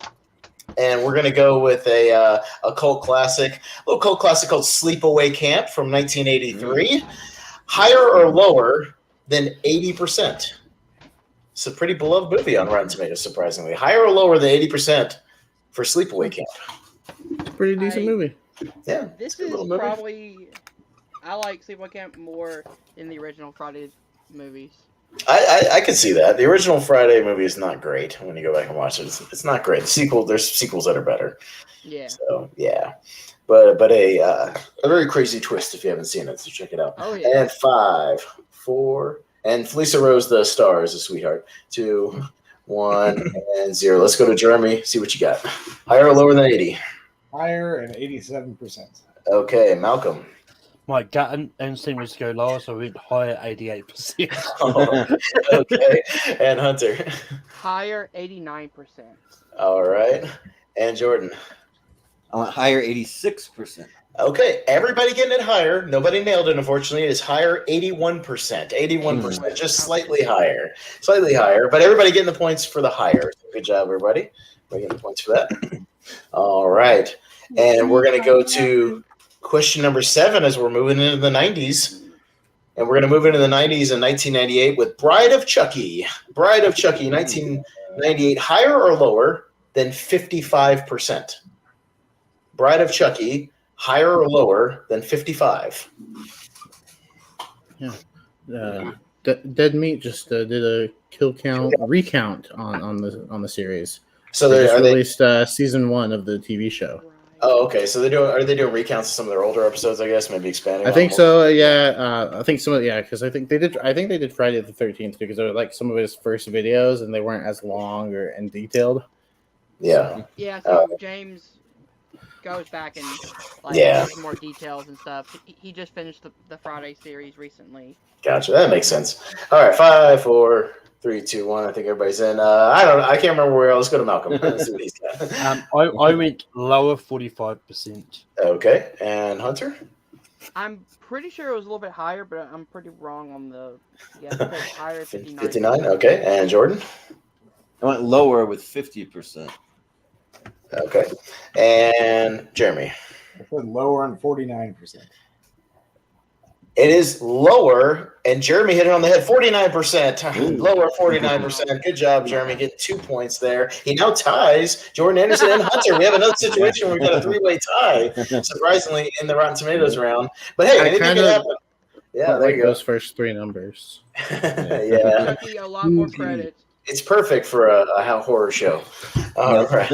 And we're going to go with a cult classic, a little cult classic called Sleepaway Camp from 1983. Higher or lower than 80%? It's a pretty beloved movie on Rotten Tomatoes, surprisingly. Higher or lower than 80% for Sleepaway Camp? It's a pretty decent movie. Yeah. This it's a good is little movie. probably. I like Sleepaway Camp more than the original Friday movies. I can see that. The original Friday movie is not great when you go back and watch it. It's not great. There's sequels that are better. Yeah. So, yeah. But a very crazy twist if you haven't seen it, so check it out. Oh, yeah. And 5, 4, and Felisa Rose the star is a sweetheart. 2, 1, and 0. Let's go to Jeremy. See what you got. Higher or lower than 80? Higher and 87%. Okay, Malcolm. My gut instinct was to go lower, so I went higher, 88%. Oh, okay, and Hunter. Higher 89%. All right, and Jordan. I went higher 86%. Okay, everybody getting it higher. Nobody nailed it, unfortunately. It's higher 81%. 81%, just slightly higher. Slightly higher, but everybody getting the points for the higher. Good job, everybody. We're getting the points for that. All right, and we're going to go to question number 7 as we're moving into the 90s. And we're going to move into the 90s in 1998 with Bride of Chucky. Bride of Chucky, 1998, higher or lower than 55%? Bride of Chucky, higher or lower than 55? Yeah. Dead Meat just did a recount on the series. So They they just are they? released season 1 of the TV show. Oh, okay. So are they doing recounts of some of their older episodes? I guess maybe expanding. I on think them. so. Yeah, I think because I think they did Friday the 13th because they were like some of his first videos and they weren't as long and detailed. Yeah. Yeah, so James goes back and Yeah. gives more details and stuff. He just finished the Friday series recently. Gotcha. That makes sense. All right. 5, 4, 3, 2, 1. I think everybody's in. I don't know. I can't remember where. Let's go to Malcolm. Let's see what he's got. I went lower, 45%. Okay. And Hunter? I'm pretty sure it was a little bit higher, but I'm pretty wrong on the higher 59. 59. Okay. And Jordan? I went lower with 50%. Okay. And Jeremy? I said lower on 49%. It is lower, and Jeremy hit it on the head. 49%. Lower 49%. Good job, Jeremy. Getting 2 points there. He now ties Jordan Anderson and Hunter. We have another situation where we've got a 3-way tie, surprisingly, in the Rotten Tomatoes round. But hey, anything can happen. Yeah, there you go. Those first 3 numbers. Yeah. Chucky, a lot more credits. It's perfect for a horror show. All right.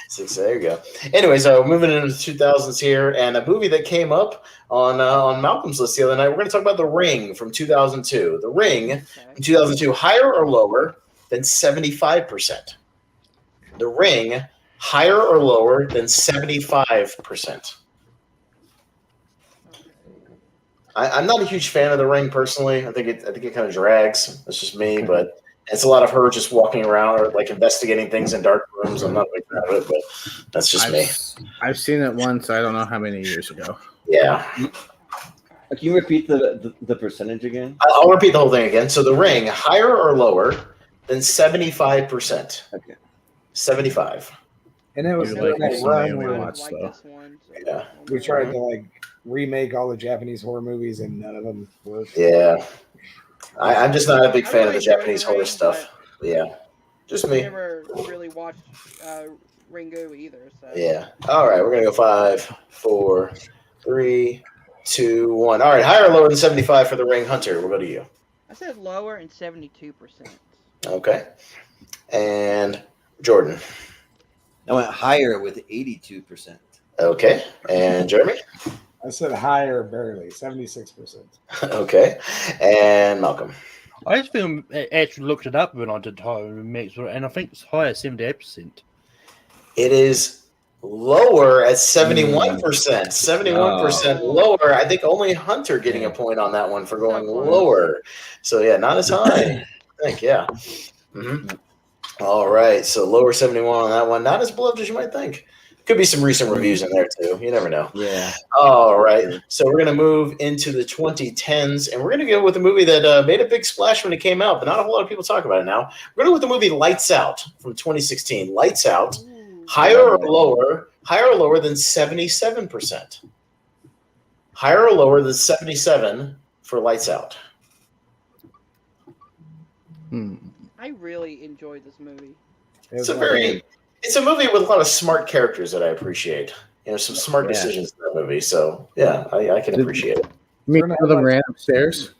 6, there you go. Anyway, so moving into the 2000s here, and a movie that came up on Malcolm's list the other night. We're going to talk about The Ring from 2002. The Ring from 2002, higher or lower than 75%? The Ring, higher or lower than 75%? I'm not a huge fan of The Ring personally. I think it kind of drags. That's just me, but it's a lot of her just walking around or like investigating things in dark rooms. I'm not a big fan of it, but that's just me. I've seen it once. I don't know how many years ago. Yeah. Can you repeat the percentage again? I'll repeat the whole thing again. So The Ring, higher or lower than 75%? Okay. 75. And it was You're like like that somebody run we where watched, though. Yeah. we tried to like remake all the Japanese horror movies and none of them worked. Yeah. I'm just not a big fan of the I really Japanese enjoy The horror Ring, stuff. Yeah. Just I me. never really watched Ringu either. So. Yeah. All right. We're going to go 5, 4, 3, 2, 1. All right. Higher or lower than 75 for The Ring? Hunter, we'll go to you. I said lower and 72%. Okay. And Jordan. I went higher with 82%. Okay. And Jeremy? I said higher, barely 76%. Okay. And Malcolm? I just feel I actually looked it up when I did higher mix, and I think it's higher 78%. It is lower at 71%. 71% lower. I think only Hunter getting a point on that one for going lower. So, yeah, not as high. I think, yeah. Mm-hmm. All right. So, lower 71 on that one. Not as beloved as you might think. Could be some recent reviews in there, too. You never know. Yeah. All right. So, we're going to move into the 2010s, and we're going to go with a movie that made a big splash when it came out, but not a whole lot of people talk about it now. We're going to go with the movie Lights Out from 2016. Lights Out. Higher or lower than 77%. Higher or lower than 77 for Lights Out. I really enjoyed this movie. It's a movie with a lot of smart characters that I appreciate. You know, some smart decisions in that movie. So yeah, I can appreciate it. You mean them ran upstairs?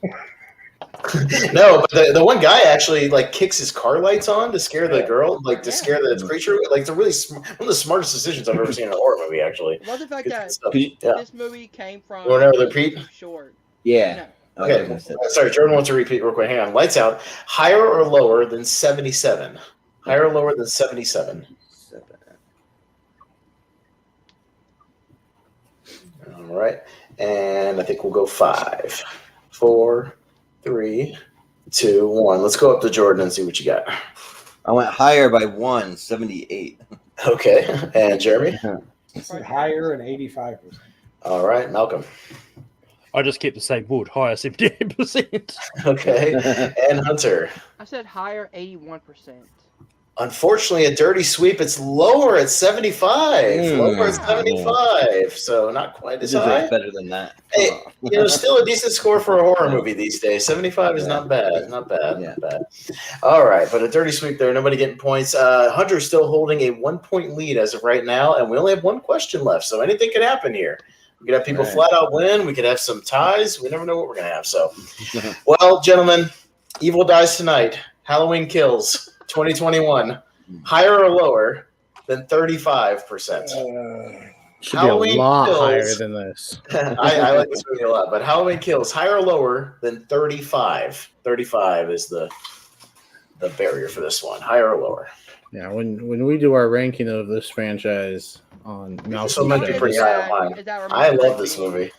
No, but the one guy actually like kicks his car lights on to scare the girl, like to scare the creature. Like it's a really one of the smartest decisions I've ever seen in a horror movie. Actually, Well, the fact that this movie came from you want to repeat? Short. Yeah. No. Okay. Sorry, Jordan wants to repeat real quick. Hang on. Lights Out. Higher or lower than 77? Higher or lower than 77? All right. And I think we'll go 5, 4, 3, 2, 1. Let's go up to Jordan and see what you got. I went higher by 1, 78. Okay. And Jeremy? I said higher and 85%. All right. Malcolm? I just kept the same wood, higher 78%. Okay. And Hunter? I said higher, 81%. Unfortunately, a dirty sweep. It's lower at 75. Lower at 75. So not quite as high. Better than that. Hey, still a decent score for a horror movie these days. 75 is not bad. Not bad. Not bad. All right, but a dirty sweep there. Nobody getting points. Hunter's still holding a 1-point lead as of right now, and we only have one question left. So anything could happen here. We could have people flat out win. We could have some ties. We never know what we're going to have. So, well, gentlemen, Evil Dies Tonight. Halloween Kills 2021. Higher or lower than 35%? Should be a lot higher than this. I like this movie a lot, but Halloween Kills higher or lower than 35? 35 is the barrier for this one. Higher or lower? Yeah, when we do our ranking of this franchise on Mouse, so might be pretty high on mine. I love this movie.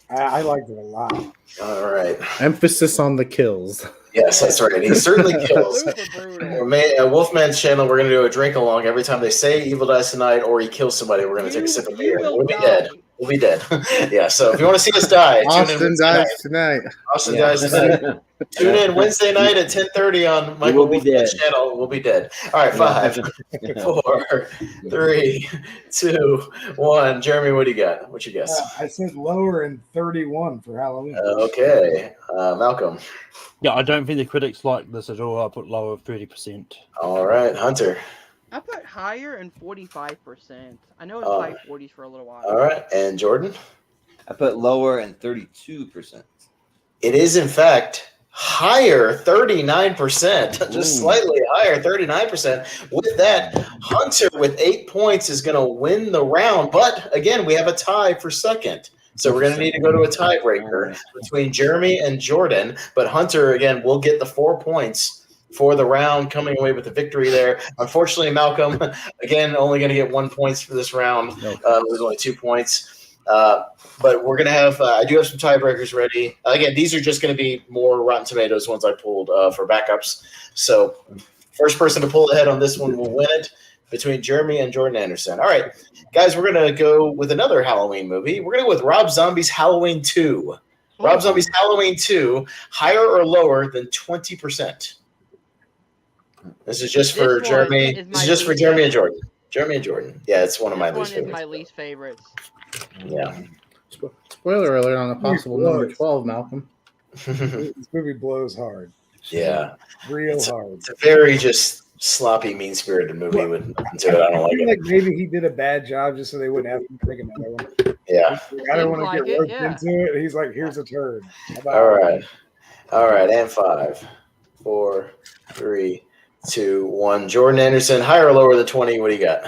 I liked it a lot. All right. Emphasis on the kills. Yes, that's right. He certainly kills. Wolfman's channel, we're going to do a drink along every time they say Evil Dies Tonight or he kills somebody. We're going to take a sip of beer. We'll be dead. We'll be dead. Yeah, so if you want to see us die, Austin dies tonight. Austin dies tonight. Tune in Wednesday night at 10:30 on Michael Wolfman's channel. We'll be dead. All right, 5, 4, 3, 2, 1. Jeremy, what do you got? What's your guess? I said lower and 31 for Halloween. Okay. Malcolm. Yeah, I don't think the critics like this at all. I put lower 30%. All right, Hunter. I put higher and 45%. I know it's high 40s for a little while. All right, and Jordan? I put lower and 32%. It is, in fact, higher, 39%. Just slightly higher, 39%. With that, Hunter with 8 points is going to win the round. But, again, we have a tie for second. So we're going to need to go to a tiebreaker between Jeremy and Jordan. But Hunter, again, will get the 4 points for the round, coming away with the victory there. Unfortunately, Malcolm, again, only going to get 1 point for this round. There's only 2 points. But we're going to have I do have some tiebreakers ready. Again, these are just going to be more Rotten Tomatoes ones I pulled for backups. So first person to pull ahead on this one will win it between Jeremy and Jordan Anderson. All right, guys, we're going to go with another Halloween movie. We're going to go with Rob Zombie's Halloween 2. Rob Zombie's Halloween 2, higher or lower than 20%? This is just for Jeremy. This is just for Jeremy and Jordan. Jeremy and Jordan. Yeah, it's one of my least favorites. My least favorites. Yeah. Spoiler alert on a possible number 12, Malcolm. This movie blows hard. Yeah. Real hard. It's a very just sloppy, mean-spirited movie with nothing to it. I don't like it. Like maybe he did a bad job just so they wouldn't have to make another one. Yeah. I don't want to get roped into it. He's like, here's a turd. All right. And 5, 4, 3, 2, 1. Jordan Anderson, higher or lower than 20? What do you got?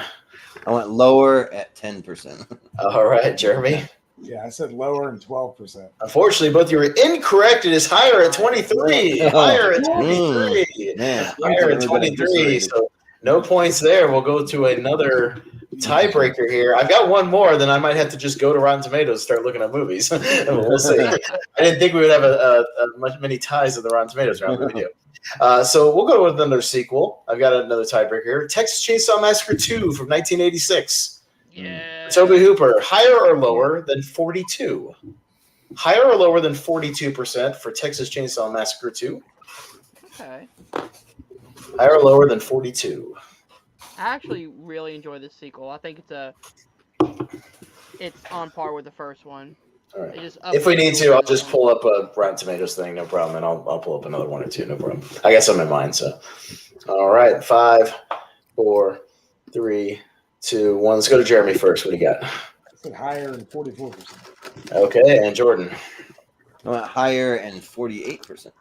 I went lower at 10%. All right, Jeremy. Yeah, I said lower and 12%. Unfortunately, both you were incorrect. It is higher at 23. Higher at 23. Man, Higher at 23. So no points there. We'll go to another tiebreaker here. I've got one more, then I might have to just go to Rotten Tomatoes and start looking at movies. We'll see. I didn't think we would have many ties in the Rotten Tomatoes round, but we do. So we'll go with another sequel. I've got another tiebreaker here. Texas Chainsaw Massacre 2 from 1986. Yeah. Toby Hooper, higher or lower than 42? Higher or lower than 42% for Texas Chainsaw Massacre 2? Okay. Higher or lower than 42? I actually really enjoy this sequel. I think it's on par with the first one. All right. It just If we need updates to, I'll the just one. pull up a Rotten Tomatoes thing, no problem, and I'll pull up another one or two, no problem. I got some in mind, so. All right, 5, 4, 3, 2, 1. Let's go to Jeremy first. What do you got? I said higher and 44%. Okay, and Jordan. I went higher and 48%.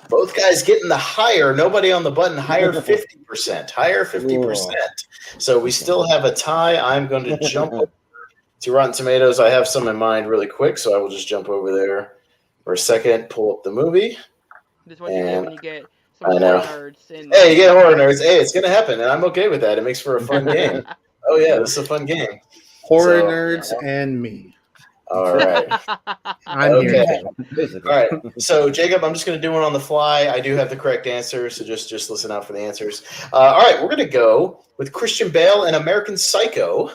Both guys getting the higher. Nobody on the button. Higher 50%. Higher 50%. So we still have a tie. I'm going to jump over to Rotten Tomatoes. I have some in mind really quick, so I will just jump over there for a second, pull up the movie. This is what you get when you get some I know. horror nerds. In Hey, you get horror nerds. Hey, it's going to happen, and I'm okay with that. It makes for a fun game. Oh, yeah, this is a fun game. Horror So, nerds and me. All right. I'm here Okay. too. All right. So, Jacob, I'm just going to do one on the fly. I do have the correct answer, so just listen out for the answers. All right, we're going to go with Christian Bale and American Psycho.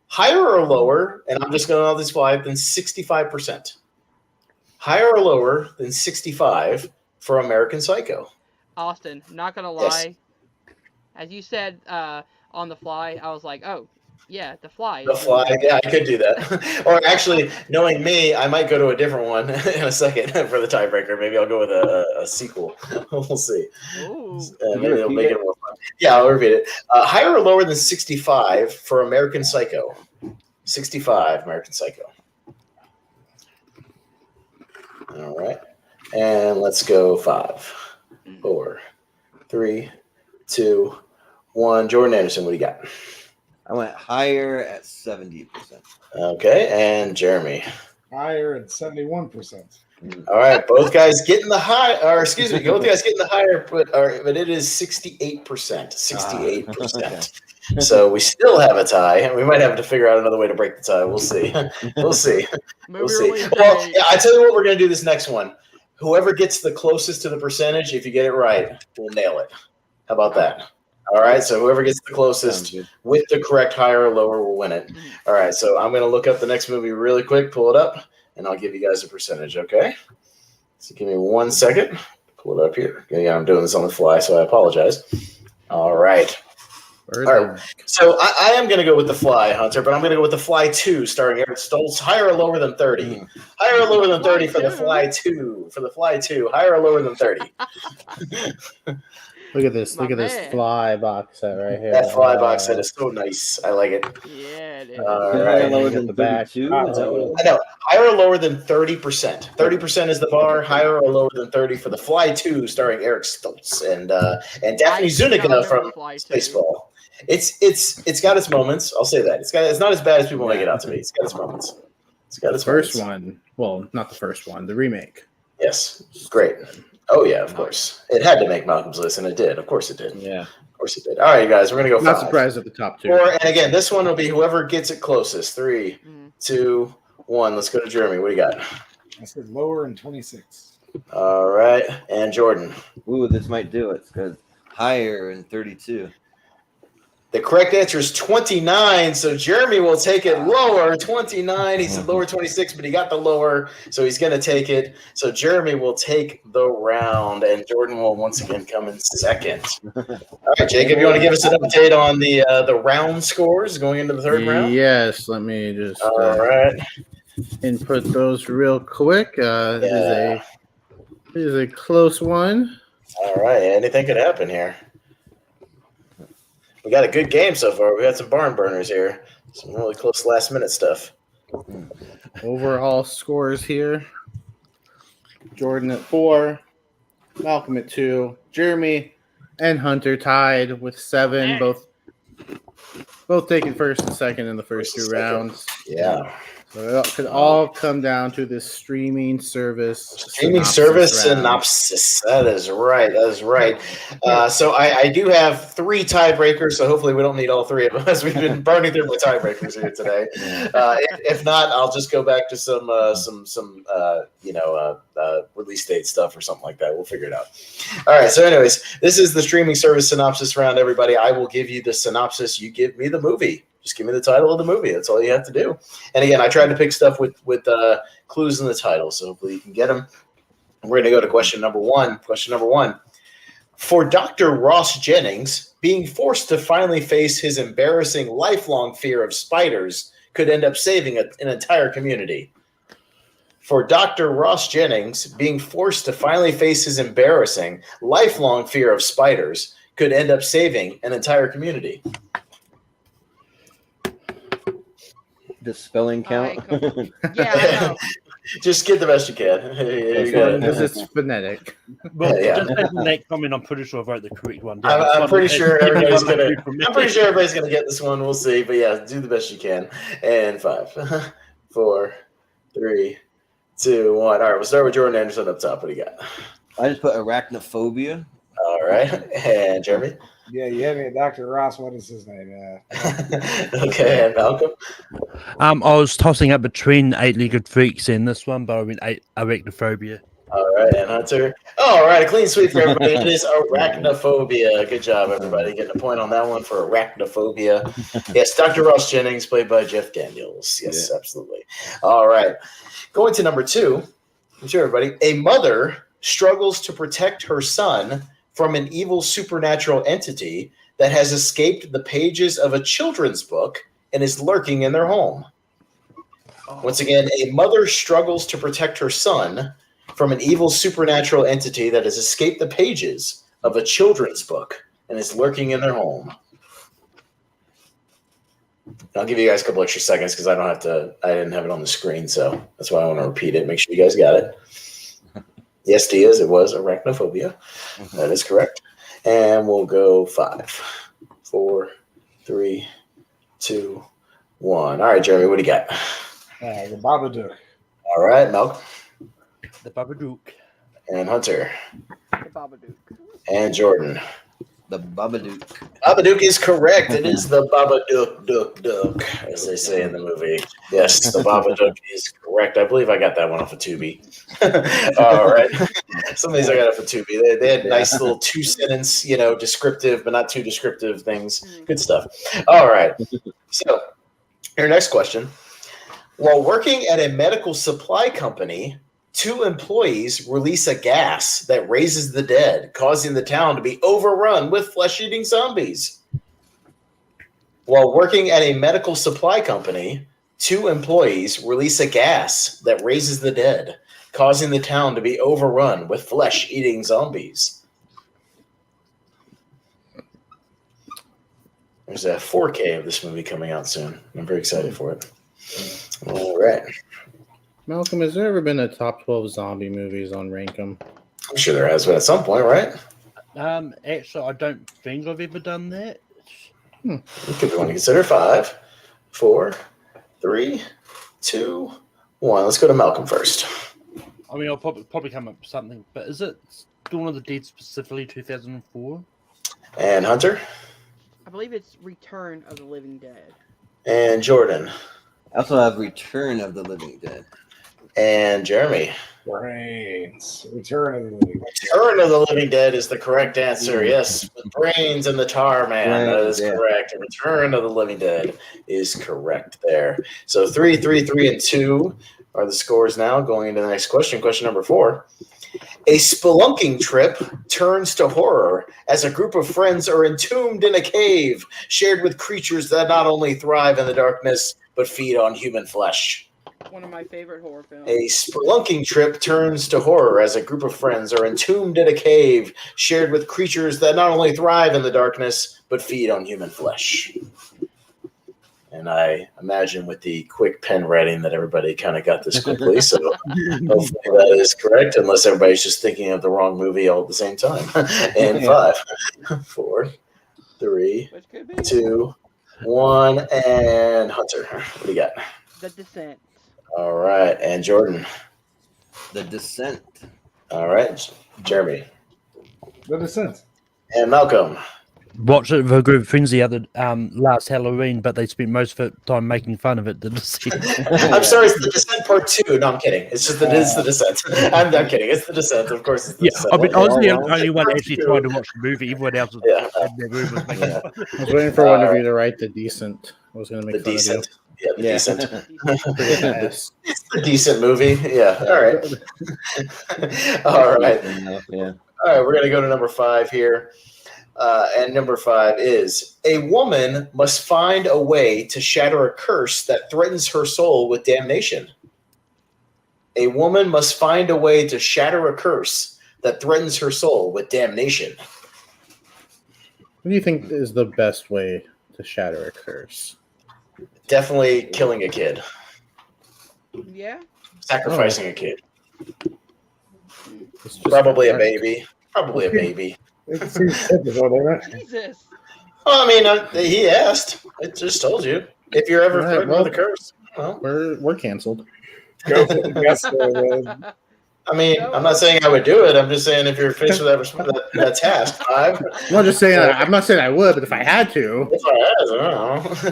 Higher or lower, and I'm just going on this fly, than 65%. Higher or lower than 65 for American Psycho. Austin, not gonna lie. Yes. As you said on the fly, I was like, oh, yeah, the fly. The Fly, yeah, I could do that. Or actually, knowing me, I might go to a different one in a second for the tiebreaker. Maybe I'll go with a sequel. We'll see. Ooh. Maybe it'll make it more fun. Yeah, I'll repeat it. Higher or lower than 65 for American Psycho? 65, American Psycho. All right. And let's go 5, 4, 3, 2, 1. Jordan Anderson, what do you got? I went higher at 70%. Okay, and Jeremy. Higher at 71%. All right, both guys getting the high, or excuse me, both guys getting the higher, but it is 68%. 68%. So we still have a tie, and we might have to figure out another way to break the tie. We'll see. We'll see. We'll see. Well, yeah, I tell you what, we're going to do this next one. Whoever gets the closest to the percentage, if you get it right, will nail it. How about that? All right, so whoever gets the closest with the correct higher or lower will win it. All right, so I'm going to look up the next movie really quick, pull it up, and I'll give you guys a percentage, okay? So give me 1 second. Pull it up here. Yeah, I'm doing this on the fly, so I apologize. All right. All right. So I am going to go with The Fly, Hunter, but I'm going to go with The Fly 2 starring Eric Stoltz. Higher or lower than 30? Higher or lower than 30 for The Fly 2? For The Fly 2. Higher or lower than 30? Look at this. My Look at this man. fly box set right here. That fly box set is so nice. I like it. Yeah, it is. All Higher right. or lower Got than the back. 32? Is that what it was? I know. Higher or lower than 30%. 30% is the bar. Higher or lower than 30 for The Fly 2 starring Eric Stoltz and Daphne I do not Zuniga remember from The Fly 2. Spaceball. It's got its moments. I'll say that. It's not as bad as people make it out to be. It's got its moments. It's got The its first moments. one. Well, not the first one. The remake. Yes. Great. Oh yeah, of course. It had to make Malcolm's list, and it did. Of course it did. Yeah. Of course it did. All right, you guys, we're gonna go Not 5, surprised at the top two. 4, and again, this one will be whoever gets it closest. 3, Mm. 2, 1. Let's go to Jeremy. What do you got? I said lower and 26. All right, and Jordan. Ooh, this might do it. Because higher in 32. The correct answer is 29, so Jeremy will take it lower. 29, he said lower 26, but he got the lower, so he's going to take it. So Jeremy will take the round, and Jordan will once again come in second. All right, Jacob, you want to give us an update on the round scores going into the third round? Yes. Let me just All right. input those real quick. It is a close one. All right, anything could happen here. We got a good game so far. We got some barn burners here. Some really close last-minute stuff. Overall scores here. Jordan at 4, Malcolm at 2, Jeremy and Hunter tied with 7. Both both taking first and second in the first two rounds. Yeah. So it could all come down to this streaming service. Streaming service synopsis. That is right. That is right. So I do have 3 tiebreakers. So hopefully we don't need all 3 of them, as we've been burning through my tiebreakers here today. If not, I'll just go back to some release date stuff or something like that. We'll figure it out. All right. So, anyways, this is the streaming service synopsis round. Everybody, I will give you the synopsis. You give me the movie. Just give me the title of the movie. That's all you have to do. And again, I tried to pick stuff with clues in the title, so hopefully you can get them. We're going to go to question number 1. Question number 1. For Dr. Ross Jennings, being forced to finally face his embarrassing lifelong fear of spiders could end up saving an entire community. For Dr. Ross Jennings, being forced to finally face his embarrassing lifelong fear of spiders could end up saving an entire community. The spelling count? Yeah, I know. Just get the best you can. Because it's phonetic. Well, Yeah. just adding that comment, I'm pretty sure I wrote the correct one. I'm pretty sure everybody's gonna. From I'm pretty sure everybody's gonna get this one. We'll see, but yeah, do the best you can. And 5, 4, 3, 2, 1. All right, we'll start with Jordan Anderson up top. What do you got? I just put arachnophobia. All right, and Jeremy. Yeah, you had me at Dr. Ross. What is his name? Okay, and Malcolm. I was tossing up between 8-Legged Freaks and this one, but I went arachnophobia. All right, and Hunter. All right, a clean sweep for everybody. It is arachnophobia. Good job, everybody. Getting a point on that one for arachnophobia. Yes, Dr. Ross Jennings, played by Jeff Daniels. Yes, absolutely. All right. Going to number 2. I'm sure everybody. A mother struggles to protect her son from an evil supernatural entity that has escaped the pages of a children's book and is lurking in their home. Once again, a mother struggles to protect her son from an evil supernatural entity that has escaped the pages of a children's book and is lurking in their home. I'll give you guys a couple extra seconds because I didn't have it on the screen, so that's why I want to repeat it. Make sure you guys got it. Yes, Diaz, it was arachnophobia. That is correct. And we'll go 5, 4, 3, 2, 1. All right, Jeremy, what do you got? The Babadook. All right, Malcolm. The Babadook. And Hunter. The Babadook. And Jordan. The Babadook. Babadook is correct. It is the Babadook, duck, as they say in the movie. Yes, the Babadook is correct. I believe I got that one off of Tubi. All right. Some of these I got off of Tubi. They had nice little 2-sentence, descriptive, but not too descriptive things. Good stuff. All right. So, your next question. While working at a medical supply company, 2 employees release a gas that raises the dead, causing the town to be overrun with flesh-eating zombies. While working at a medical supply company, 2 employees release a gas that raises the dead, causing the town to be overrun with flesh-eating zombies. There's a 4K of this movie coming out soon. I'm very excited for it. All right. Malcolm, has there ever been a top 12 zombie movies on Rankum? I'm sure there has been at some point, right? Actually, I don't think I've ever done that. It could be one to consider. 5, 4, 3, 2, 1. Let's go to Malcolm first. I mean, I'll probably come up with something, but is it Dawn of the Dead specifically 2004? And Hunter? I believe it's Return of the Living Dead. And Jordan? I also have Return of the Living Dead. And Jeremy? Brains. Return of the Living Dead. Return of the Living Dead is the correct answer. Yes, the brains and the tar man. That is correct. Return of the Living Dead is correct there. So 3, 3, 3, and 2 are the scores now. Going into the next question. Question number 4. A spelunking trip turns to horror as a group of friends are entombed in a cave shared with creatures that not only thrive in the darkness but feed on human flesh. One of my favorite horror films. A spelunking trip turns to horror as a group of friends are entombed in a cave shared with creatures that not only thrive in the darkness but feed on human flesh. And I imagine with the quick pen writing that everybody kind of got this quickly, so hopefully that is correct, unless everybody's just thinking of the wrong movie all at the same time. And 5, 4, 3, 2, 1, and Hunter. What do you got? The Descent. All right, and Jordan. The Descent. All right, Jeremy. The Descent. And Malcolm. Watched it with a group of friends the other last Halloween, but they spent most of the time making fun of it. The Descent. I'm sorry, it's The Descent Part 2. No, I'm kidding. It's just that it's The Descent. I'm kidding. It's The Descent. Of course it's The Yeah, Descent. I mean, I was the Well, only one actually trying to watch the movie. Everyone else was Yeah. in their room was making fun. I was waiting for one of you to write the decent. I was going to The make fun Decent. Yeah, The Yeah. Decent. of you. It's a decent movie. Yeah. All right. All right. Yeah. All right. We're going to go to number 5 here. And number 5 is a woman must find a way to shatter a curse that threatens her soul with damnation. A woman must find a way to shatter a curse that threatens her soul with damnation. What do you think is the best way to shatter a curse? Definitely killing a kid. Yeah. Sacrificing a kid. It's just Probably a dark. baby. Probably a baby. It seems typical, doesn't it? Jesus. Well, I mean, he asked. I just told you. If you're ever Right, threatened well- with a curse. Well, We're canceled. Go for the guess there, then. I mean, I'm not saying I would do it. I'm just saying if you're faced with that task, 5. I'm not just saying. I'm not saying I would, but if I had to, If I had, I don't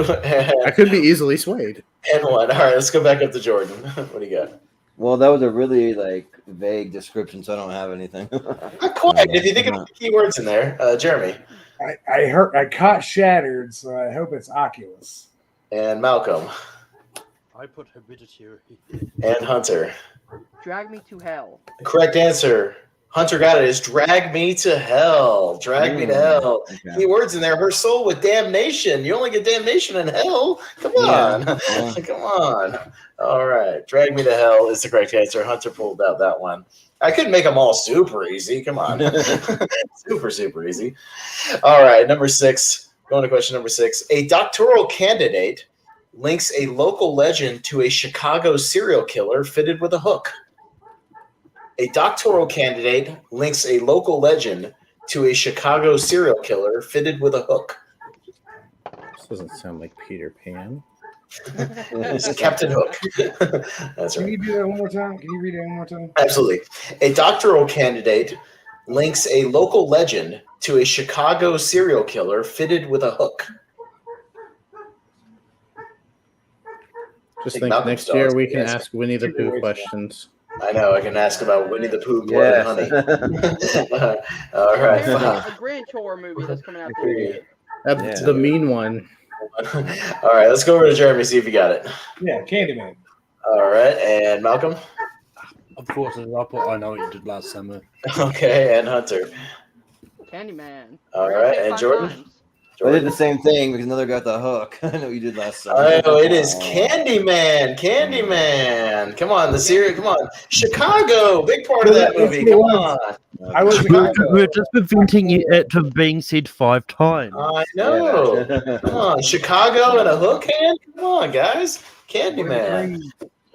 know. 2 I could be easily swayed. and 1. All right, let's go back up to Jordan. What do you got? Well, that was a really vague description, so I don't have anything. Not quite. If you think of the keywords in there, Jeremy I caught shattered, so I hope it's Oculus. and Malcolm I put hereditary. and Hunter. Drag Me to Hell. The correct answer, Hunter got it, is drag me to hell. Drag me to hell. Okay. Keywords in there, her soul with damnation. You only get damnation in hell? Come on. Yeah. Come on. All right. Drag me to hell is the correct answer. Hunter pulled out that one. I couldn't make them all super easy. Come on. super easy. All right. Number 6. Going to question number 6. A doctoral candidate links a local legend to a Chicago serial killer fitted with a hook. A doctoral candidate links a local legend to a Chicago serial killer fitted with a hook. This doesn't sound like Peter Pan. It's Captain Hook. That's Can right. you do that one more time? Can you read it one more time? Absolutely. A doctoral candidate links a local legend to a Chicago serial killer fitted with a hook. Just Think think Malcolm next Starr year is we the can answer. ask Winnie the Super Pooh rich. questions. I know. I can ask about Winnie the Pooh, Blood and Honey. All right. There's fine. a Grinch horror movie that's coming out this year. That's Yeah. the mean one. All right. Let's go over to Jeremy, see if you got it. Yeah, Candyman. All right. And Malcolm? Of course, I know what you did last summer. Okay. And Hunter? Candyman. All We're gonna right, say and 5 Jordan? times. I did the same thing because another got the hook. I know you did last summer. Oh, it is Candyman. Candyman. Come on, the series. Come on. Chicago. Big part of that movie. Come on. I was We're just preventing it from being said 5 times. I know. Come on. Chicago and a hook hand? Come on, guys. Candyman.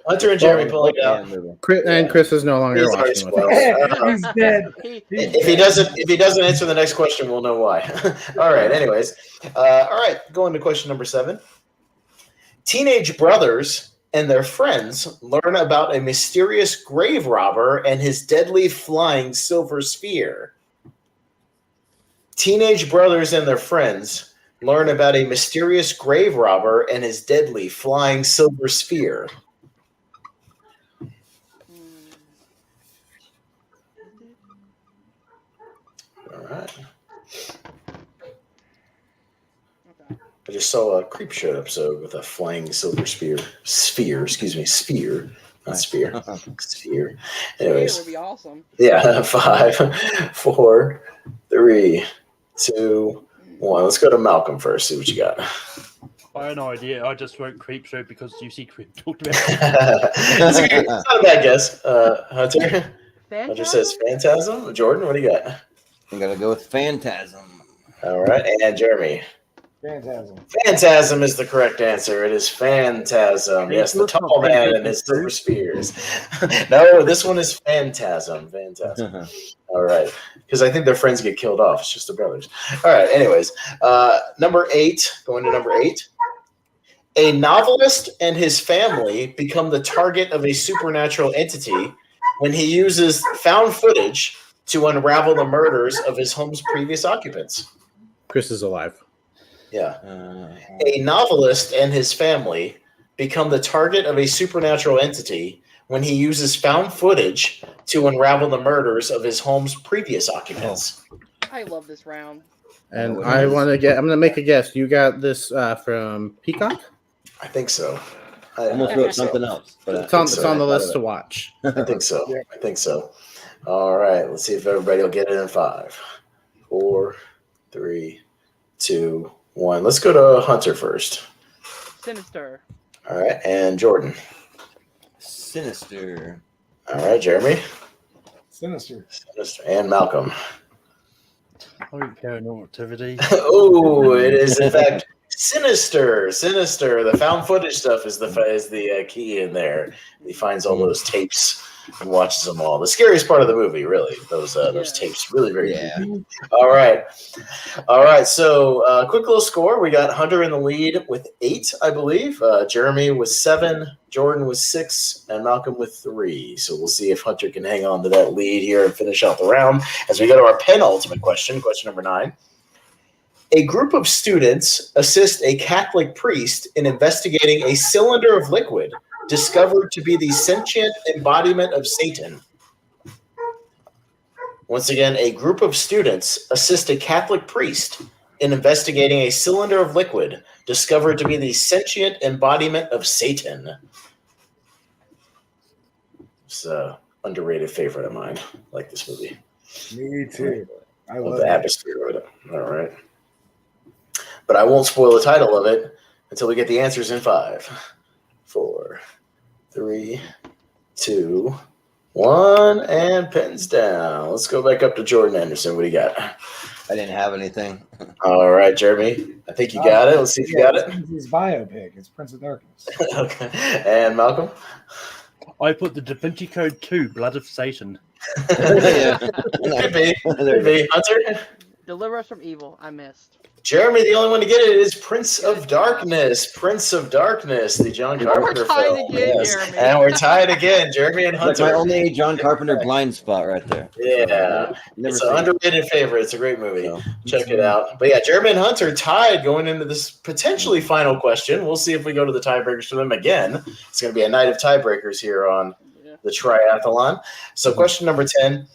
Hunter and Jeremy pulling it out. Chris is no longer He's already watching with us. spoiled. He's dead. If he doesn't answer the next question, we'll know why. All right. Anyways, all right. Going to question number 7. Teenage brothers and their friends learn about a mysterious grave robber and his deadly flying silver sphere. Teenage brothers and their friends learn about a mysterious grave robber and his deadly flying silver sphere. All right. I just saw a Creepshow episode with a flying silver sphere. Sphere. Not spear. Sphere. It Anyways. would be awesome. Yeah. 5, 4, 3, 2, 1. Let's go to Malcolm first. See what you got. I have no idea. I just wrote Creep Show because you see Creep talked about That's not a bad guess. Hunter. Hunter says Phantasm? Phantasm. Jordan, what do you got? I'm gonna go with Phantasm. All right. And Jeremy. Phantasm. Phantasm is the correct answer. It is Phantasm. Yes, the tall man and his silver spears. No, this one is Phantasm. Phantasm. All right. Because I think their friends get killed off. It's just the brothers. All right. Anyways, number 8, going to number 8. A novelist and his family become the target of a supernatural entity when he uses found footage to unravel the murders of his home's previous occupants. Chris is alive. Yeah. A novelist and his family become the target of a supernatural entity when he uses found footage to unravel the murders of his home's previous occupants. I love this round. And I want to get. I'm going to make a guess. You got this from Peacock? I think so. I almost wrote something else, but It's on the list to watch. I think so. I think so. All right. Let's see if everybody will get it in 5, 4, 3, 2, 1. Let's go to Hunter first. Sinister. All right. And Jordan. Sinister. All right. Jeremy. Sinister. And Malcolm. Paranormal Activity. Oh, it is in fact Sinister. The found footage stuff is the key in there. He finds all those tapes and watches them all. The scariest part of the movie, really. Those tapes, really very creepy. All right. So quick little score. We got Hunter in the lead with 8, I believe. Jeremy with 7, Jordan with 6, and Malcolm with 3. So we'll see if Hunter can hang on to that lead here and finish out the round as we go to our penultimate question number 9. A group of students assist a Catholic priest in investigating a cylinder of liquid discovered to be the sentient embodiment of Satan. Once again, a group of students assist a Catholic priest in investigating a cylinder of liquid discovered to be the sentient embodiment of Satan. It's an underrated favorite of mine. I like this movie. Me too. I love the atmosphere of it. All right. But I won't spoil the title of it until we get the answers in 5, 4, 3, 2, 1, and pens down. Let's go back up to Jordan Anderson. What do you got? I didn't have anything. All right, Jeremy. I think you got it. Let's see if you got it. It's his biopic. It's Prince of Darkness. Okay. And Malcolm? I put the Da Vinci Code 2, Blood of Satan. Could be. Hunter? Deliver Us from Evil. I missed. Jeremy, the only one to get it is Prince of Darkness. Prince of Darkness, the John Carpenter film. Again, Jeremy. And we're tied again, Jeremy and Hunter. That's my only John Carpenter blind spot right there. Yeah. It's an underrated favorite. It's a great movie. So, check it out. But yeah, Jeremy and Hunter tied going into this potentially final question. We'll see if we go to the tiebreakers for them again. It's going to be a night of tiebreakers here on the triathlon. So question number 10.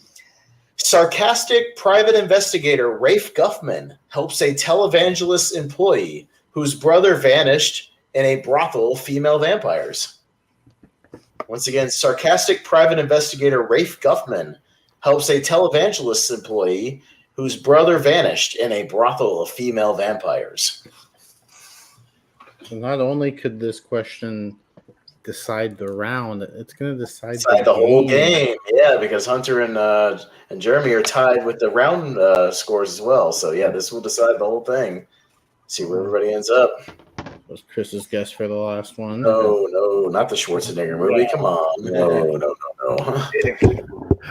Sarcastic private investigator Rafe Guffman helps a televangelist employee whose brother vanished in a brothel of female vampires. Once again, sarcastic private investigator Rafe Guffman helps a televangelist employee whose brother vanished in a brothel of female vampires. So not only could this question decide the round, it's going to decide the whole game. Yeah, because Hunter and Jeremy are tied with the round scores as well. So yeah, this will decide the whole thing. See where everybody ends up. Was Chris's guess for the last one? No, not the Schwarzenegger movie. Come on, no.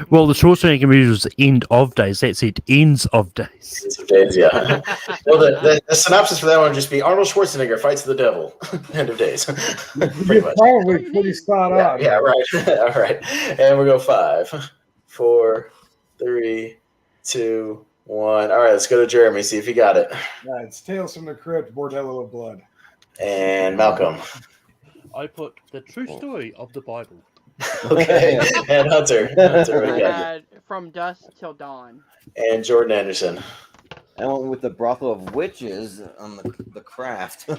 Well, the Schwarzenegger movie was End of Days. That's it. Ends of Days. Ends of Days, yeah. Well, the synopsis for that one would just be Arnold Schwarzenegger fights the devil. End of Days. Pretty much. Probably pretty spot on. Yeah, right. All right. And we go 5, 4, 3, 2, 1. All right, let's go to Jeremy, see if he got it. Yeah, it's Tales from the Crypt, Bordello of Blood. And Malcolm. I put The True Story of the Bible. Okay. And Hunter. I had From Dusk Till Dawn. And Jordan Anderson. I went with the Brothel of Witches on the Craft.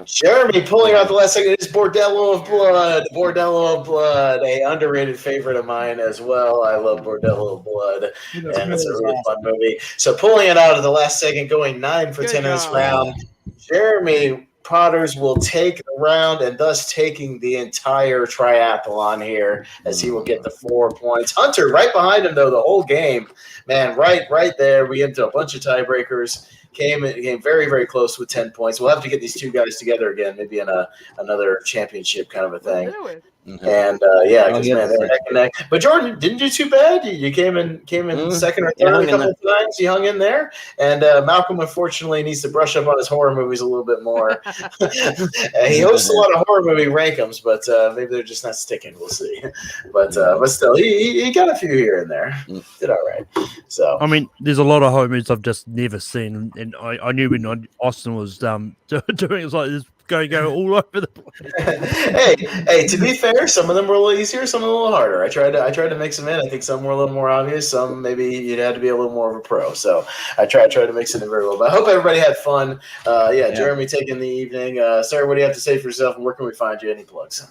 Jeremy pulling out the last second is Bordello of Blood. Bordello of Blood, a underrated favorite of mine as well. I love Bordello of Blood, and it's a really fun movie. So pulling it out of the last second, going 9 for 10 in this round. Jeremy Potters will take the round and thus taking the entire triathlon here as he will get the 4 points. Hunter right behind him, though, the whole game. Man, right there. We into a bunch of tiebreakers. Came very, very close with 10 points. We'll have to get these two guys together again, maybe in another championship kind of a thing. And Oh, because he had man, the they were neck and neck. But Jordan didn't do too bad. You came in second or third a couple of times. You hung in there. And Malcolm unfortunately needs to brush up on his horror movies a little bit more. He hosts a lot of horror movie rankums, but maybe they're just not sticking. We'll see. But still, he got a few here and there. Did all right. So I mean, there's a lot of horror movies I've just never seen, and I knew when Austin was doing it was like this going all over the place. hey, to be fair, some of them were a little easier, some a little harder. I tried to mix them in. I think some were a little more obvious, some maybe you'd had to be a little more of a pro. So I tried to mix it in very well. But I hope everybody had fun. Jeremy taking the evening. Sir, what do you have to say for yourself, and where can we find you? Any plugs?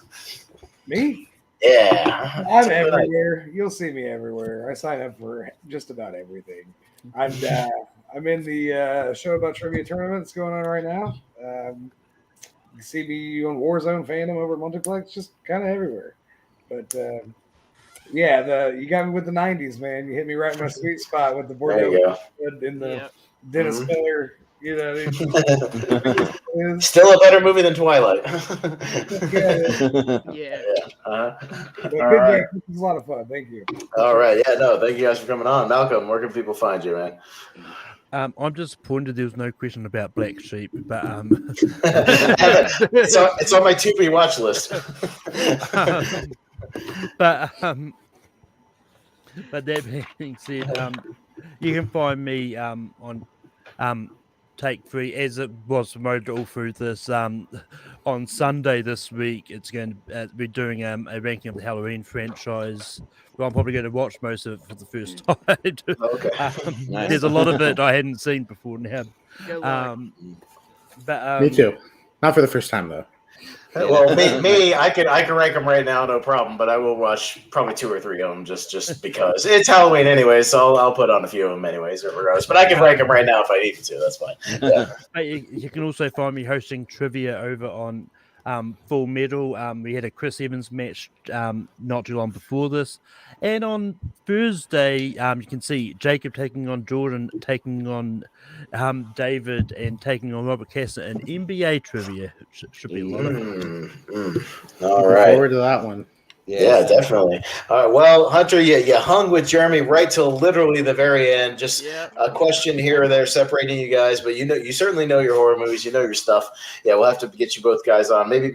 Me? Yeah. I'm everywhere. You'll see me everywhere. I sign up for just about everything. I'm in the show about trivia tournaments going on right now. You can see me on Warzone Fandom over at Multiplex, just kind of everywhere. But you got me with the '90s, man. You hit me right in my sweet spot with the Bordeaux in the Dennis Miller. You know, still a better movie than Twilight. Yeah. Good right. This is a lot of fun. Thank you. All right. Yeah, no, thank you guys for coming on. Malcolm, where can people find you, man? I'm disappointed there was no question about Black Sheep, but it's on my to-be watch list. But that being said, you can find me on Take 3 as it was promoted all through this. On Sunday this week, it's going to be doing a ranking of the Halloween franchise. Well, I'm probably going to watch most of it for the first time. Okay. Nice. There's a lot of it I hadn't seen before now. Me too. Not for the first time though. Well, me, I can rank them right now, no problem. But I will watch probably 2 or 3 of them just because it's Halloween anyway. So I'll put on a few of them anyways, regardless. But I can rank them right now if I need to. That's fine. Yeah. You can also find me hosting trivia over on Full Metal. We had a Chris Evans match not too long before this, and on Thursday you can see Jacob taking on Jordan, taking on David, and taking on Robert Kessler in NBA trivia. Should be a lot of fun. All Looking right. forward to that one. Yeah, definitely. All right. Well, Hunter, you hung with Jeremy right till literally the very end. Just a question here or there separating you guys, but you certainly know your horror movies. You know your stuff. Yeah, we'll have to get you both guys on. Maybe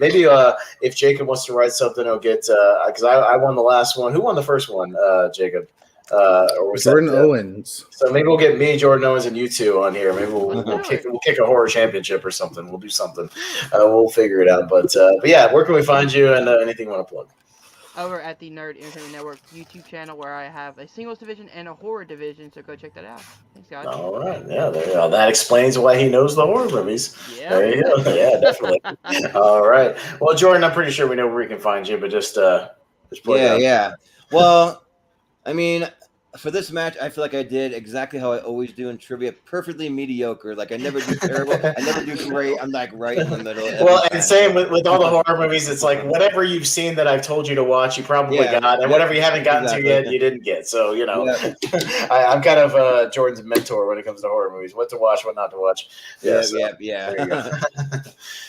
if Jacob wants to write something, he'll get because I won the last one. Who won the first one? Jacob. Or was Jordan that, Owens. So maybe we'll get me, Jordan Owens, and you two on here. Maybe we'll kick a horror championship or something. We'll do something. We'll figure it out. But yeah, where can we find you and anything you want to plug? Over at the Nerd Entertainment Network YouTube channel, where I have a singles division and a horror division, so go check that out. Thanks, guys. All right, yeah, there you go. That explains why he knows the horror movies. Yeah. There you go. Yeah, definitely. All right. Well, Jordan, I'm pretty sure we know where we can find you, but just plug it out. Yeah. Well, I mean, for this match, I feel like I did exactly how I always do in trivia, perfectly mediocre. Like I never do terrible, I never do great. I'm like right in the middle. Well, and same with all the horror movies, it's like whatever you've seen that I've told you to watch, you probably got, and whatever you haven't gotten to yet, you didn't get. So I'm kind of Jordan's mentor when it comes to horror movies: what to watch, what not to watch. Yeah.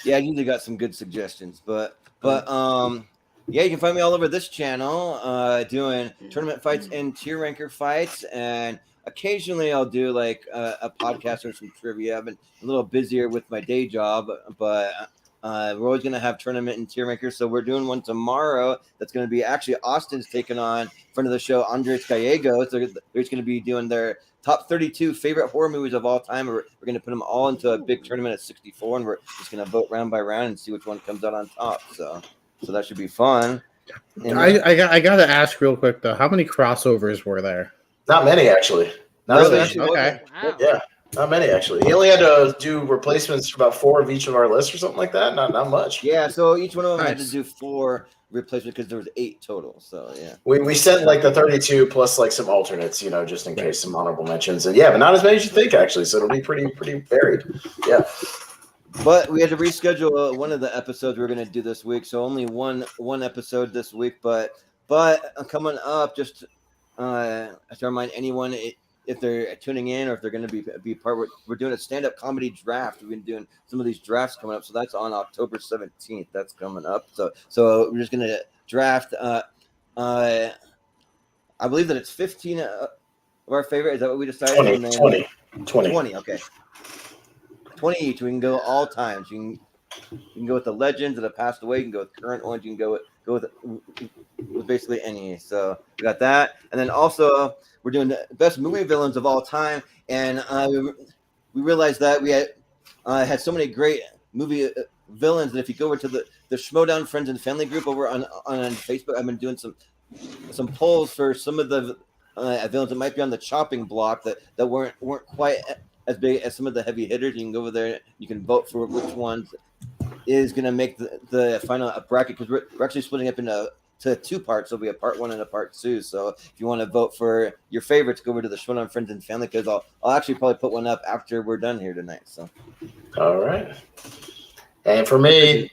I usually got some good suggestions, but yeah, you can find me all over this channel doing tournament fights and tier ranker fights, and occasionally I'll do like a podcast or some trivia. I've been a little busier with my day job, but we're always going to have tournament and tier rankers. So we're doing one tomorrow that's going to be actually Austin's taking on friend of the show, Andres Gallegos. They're just going to be doing their top 32 favorite horror movies of all time. We're going to put them all into a big tournament at 64, and we're just going to vote round by round and see which one comes out on top. So that should be fun. I got to ask real quick though, how many crossovers were there? Not many, actually. Not many. Okay. Wow. Yeah, not many actually. He only had to do replacements for about 4 of each of our lists or something like that. Not much. Yeah, so each one of them had to do 4 replacements because there was 8 total. So yeah, we sent like the 32 plus like some alternates, just in case, some honorable mentions, and but not as many as you think actually. So it'll be pretty varied. Yeah. But we had to reschedule one of the episodes we were going to do this week, so only one episode this week. But coming up, just to remind anyone, if they're tuning in or if they're going to be part, we're doing a stand-up comedy draft. We've been doing some of these drafts coming up, so that's on October 17th. That's coming up. So we're just going to draft. I believe that it's 15 of our favorite. Is that what we decided? 20, And then 20. 20. Okay. 20 each. We can go all times. You can go with the legends that have passed away. You can go with current ones. You can go with basically any. So we got that, and then also we're doing the best movie villains of all time. And we realized that we had so many great movie villains that if you go over to the Schmodown Friends and Family group over on Facebook, I've been doing some polls for some of the villains that might be on the chopping block that weren't quite as big as some of the heavy hitters. You can go over there. You can vote for which ones is going to make the final bracket, because we're actually splitting up into two parts. There'll be a part 1 and a part 2. So if you want to vote for your favorites, go over to the Schmodown Friends and Family, because I'll actually probably put one up after we're done here tonight. So All right. And for me,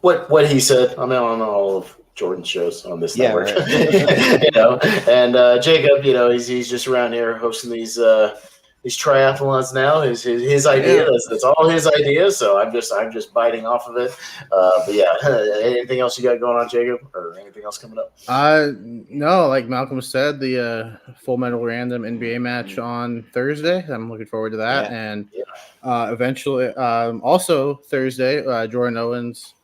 what he said, I'm on all of Jordan's shows on this network. Right. And Jacob, he's just around here hosting these triathlons now. His idea. Yeah. That's all his idea. So I'm just biting off of it. But yeah, anything else you got going on, Jacob, or anything else coming up? No, like Malcolm said, the Full Metal Random NBA match on Thursday. I'm looking forward to that. Yeah. And eventually, also Thursday, Jordan Owens,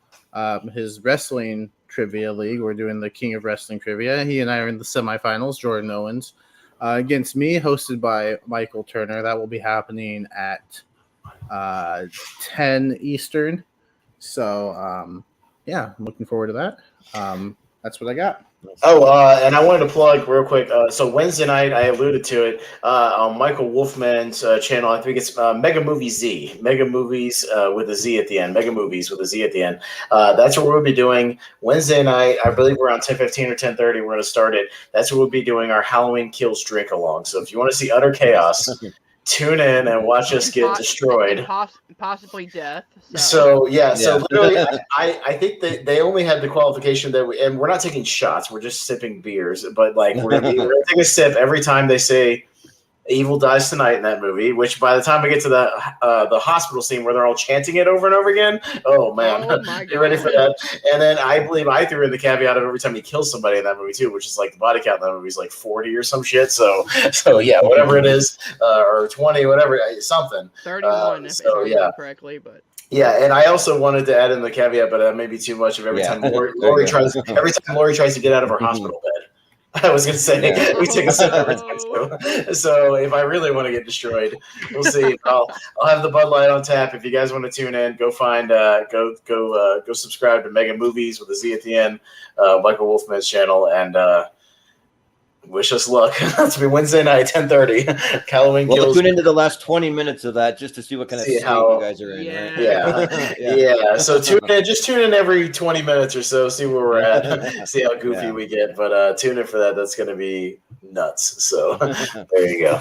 his wrestling trivia league. We're doing the King of Wrestling trivia. He and I are in the semifinals. Jordan Owens against me, hosted by Michael Turner. That will be happening at 10 Eastern. So yeah, I'm looking forward to that. That's what I got. Oh, and I wanted to plug real quick. So Wednesday night, I alluded to it on Michael Wolfman's channel. I think it's Mega Movie Z, Mega Movies with a Z at the end, Mega Movies with a Z at the end. That's what we'll be doing Wednesday night. I believe we're around 10:15 or 10:30. We're going to start it. That's what we'll be doing our Halloween Kills drink along. So if you want to see utter chaos, tune in and watch us get destroyed. Possibly death. So literally, I think they only had the qualification that and we're not taking shots. We're just sipping beers. But like we're gonna take a sip every time they say "Evil dies tonight" in that movie. Which by the time we get to the hospital scene where they're all chanting it over and over again, oh man, get ready for that. And then I believe I threw in the caveat of every time he kills somebody in that movie too, which is like the body count in that movie is like 40 or some shit. So yeah, whatever it is, or 20, whatever, something. 31, if I remember correctly, but. Yeah, and I also wanted to add in the caveat, but that may be too much of every time Lori tries to get out of her hospital bed. I was going to say we take a sip every time too. So if I really want to get destroyed, we'll see. I'll have the Bud Light on tap. If you guys want to tune in, go find go subscribe to Mega Movies with a Z at the end, Michael Wolfman's channel, and wish us luck. That's be Wednesday night, 10:30. Halloween Kills. Tune into the last 20 minutes of that just to see what kind of state you guys are in. Right? Yeah. So just tune in every 20 minutes or so. See where we're at. See how goofy we get. But tune in for that. That's going to be nuts. So there you go.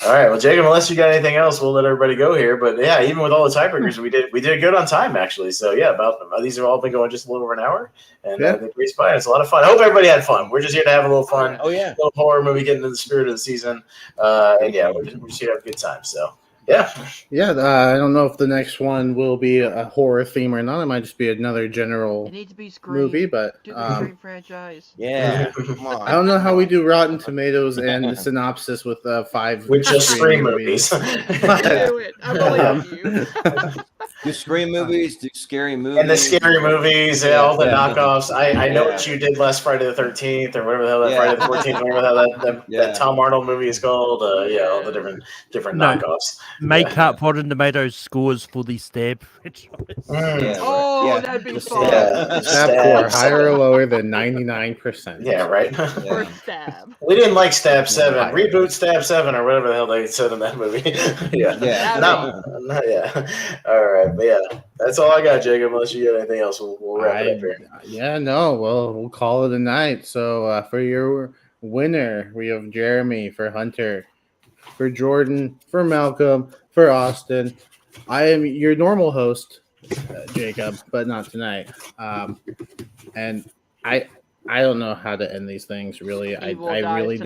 All right. Well, Jacob, unless you got anything else, we'll let everybody go here. But yeah, even with all the tiebreakers, we did good on time actually. So yeah, these have all been going just a little over an hour, and they breezed by. It's a lot of fun. I hope everybody had fun. We're just here to have a little fun. Oh yeah, a little horror movie, getting into the spirit of the season. And yeah, we're just here to have a good time. So yeah. I don't know if the next one will be a horror theme or not. It might just be another general it needs to be Scream. movie, but do the Scream franchise. Yeah, come on. I don't know how we do Rotten Tomatoes and the synopsis with 5 with just Scream movies. Do it. I believe you. Do Scream movies, do scary movies. And the scary movies, all the knockoffs. I know what you did last Friday the 13th or whatever the hell that Friday the 14th, whatever the hell that Tom Arnold movie is called. All the different knockoffs. Make up Rotten Tomatoes scores for the Stab franchise. That'd be fun. Stab score higher or lower than 99%. Yeah, right. Or Stab. We didn't like Stab 7. Reboot Stab 7 or whatever the hell they said in that movie. All right, but yeah, that's all I got, Jacob. Unless you got anything else, we'll wrap it up here. Yeah, no, we'll call it a night. So for your winner, we have Jeremy, for Hunter, for Jordan, for Malcolm, for Austin. I am your normal host, Jacob, but not tonight. And I don't know how to end these things, really. I really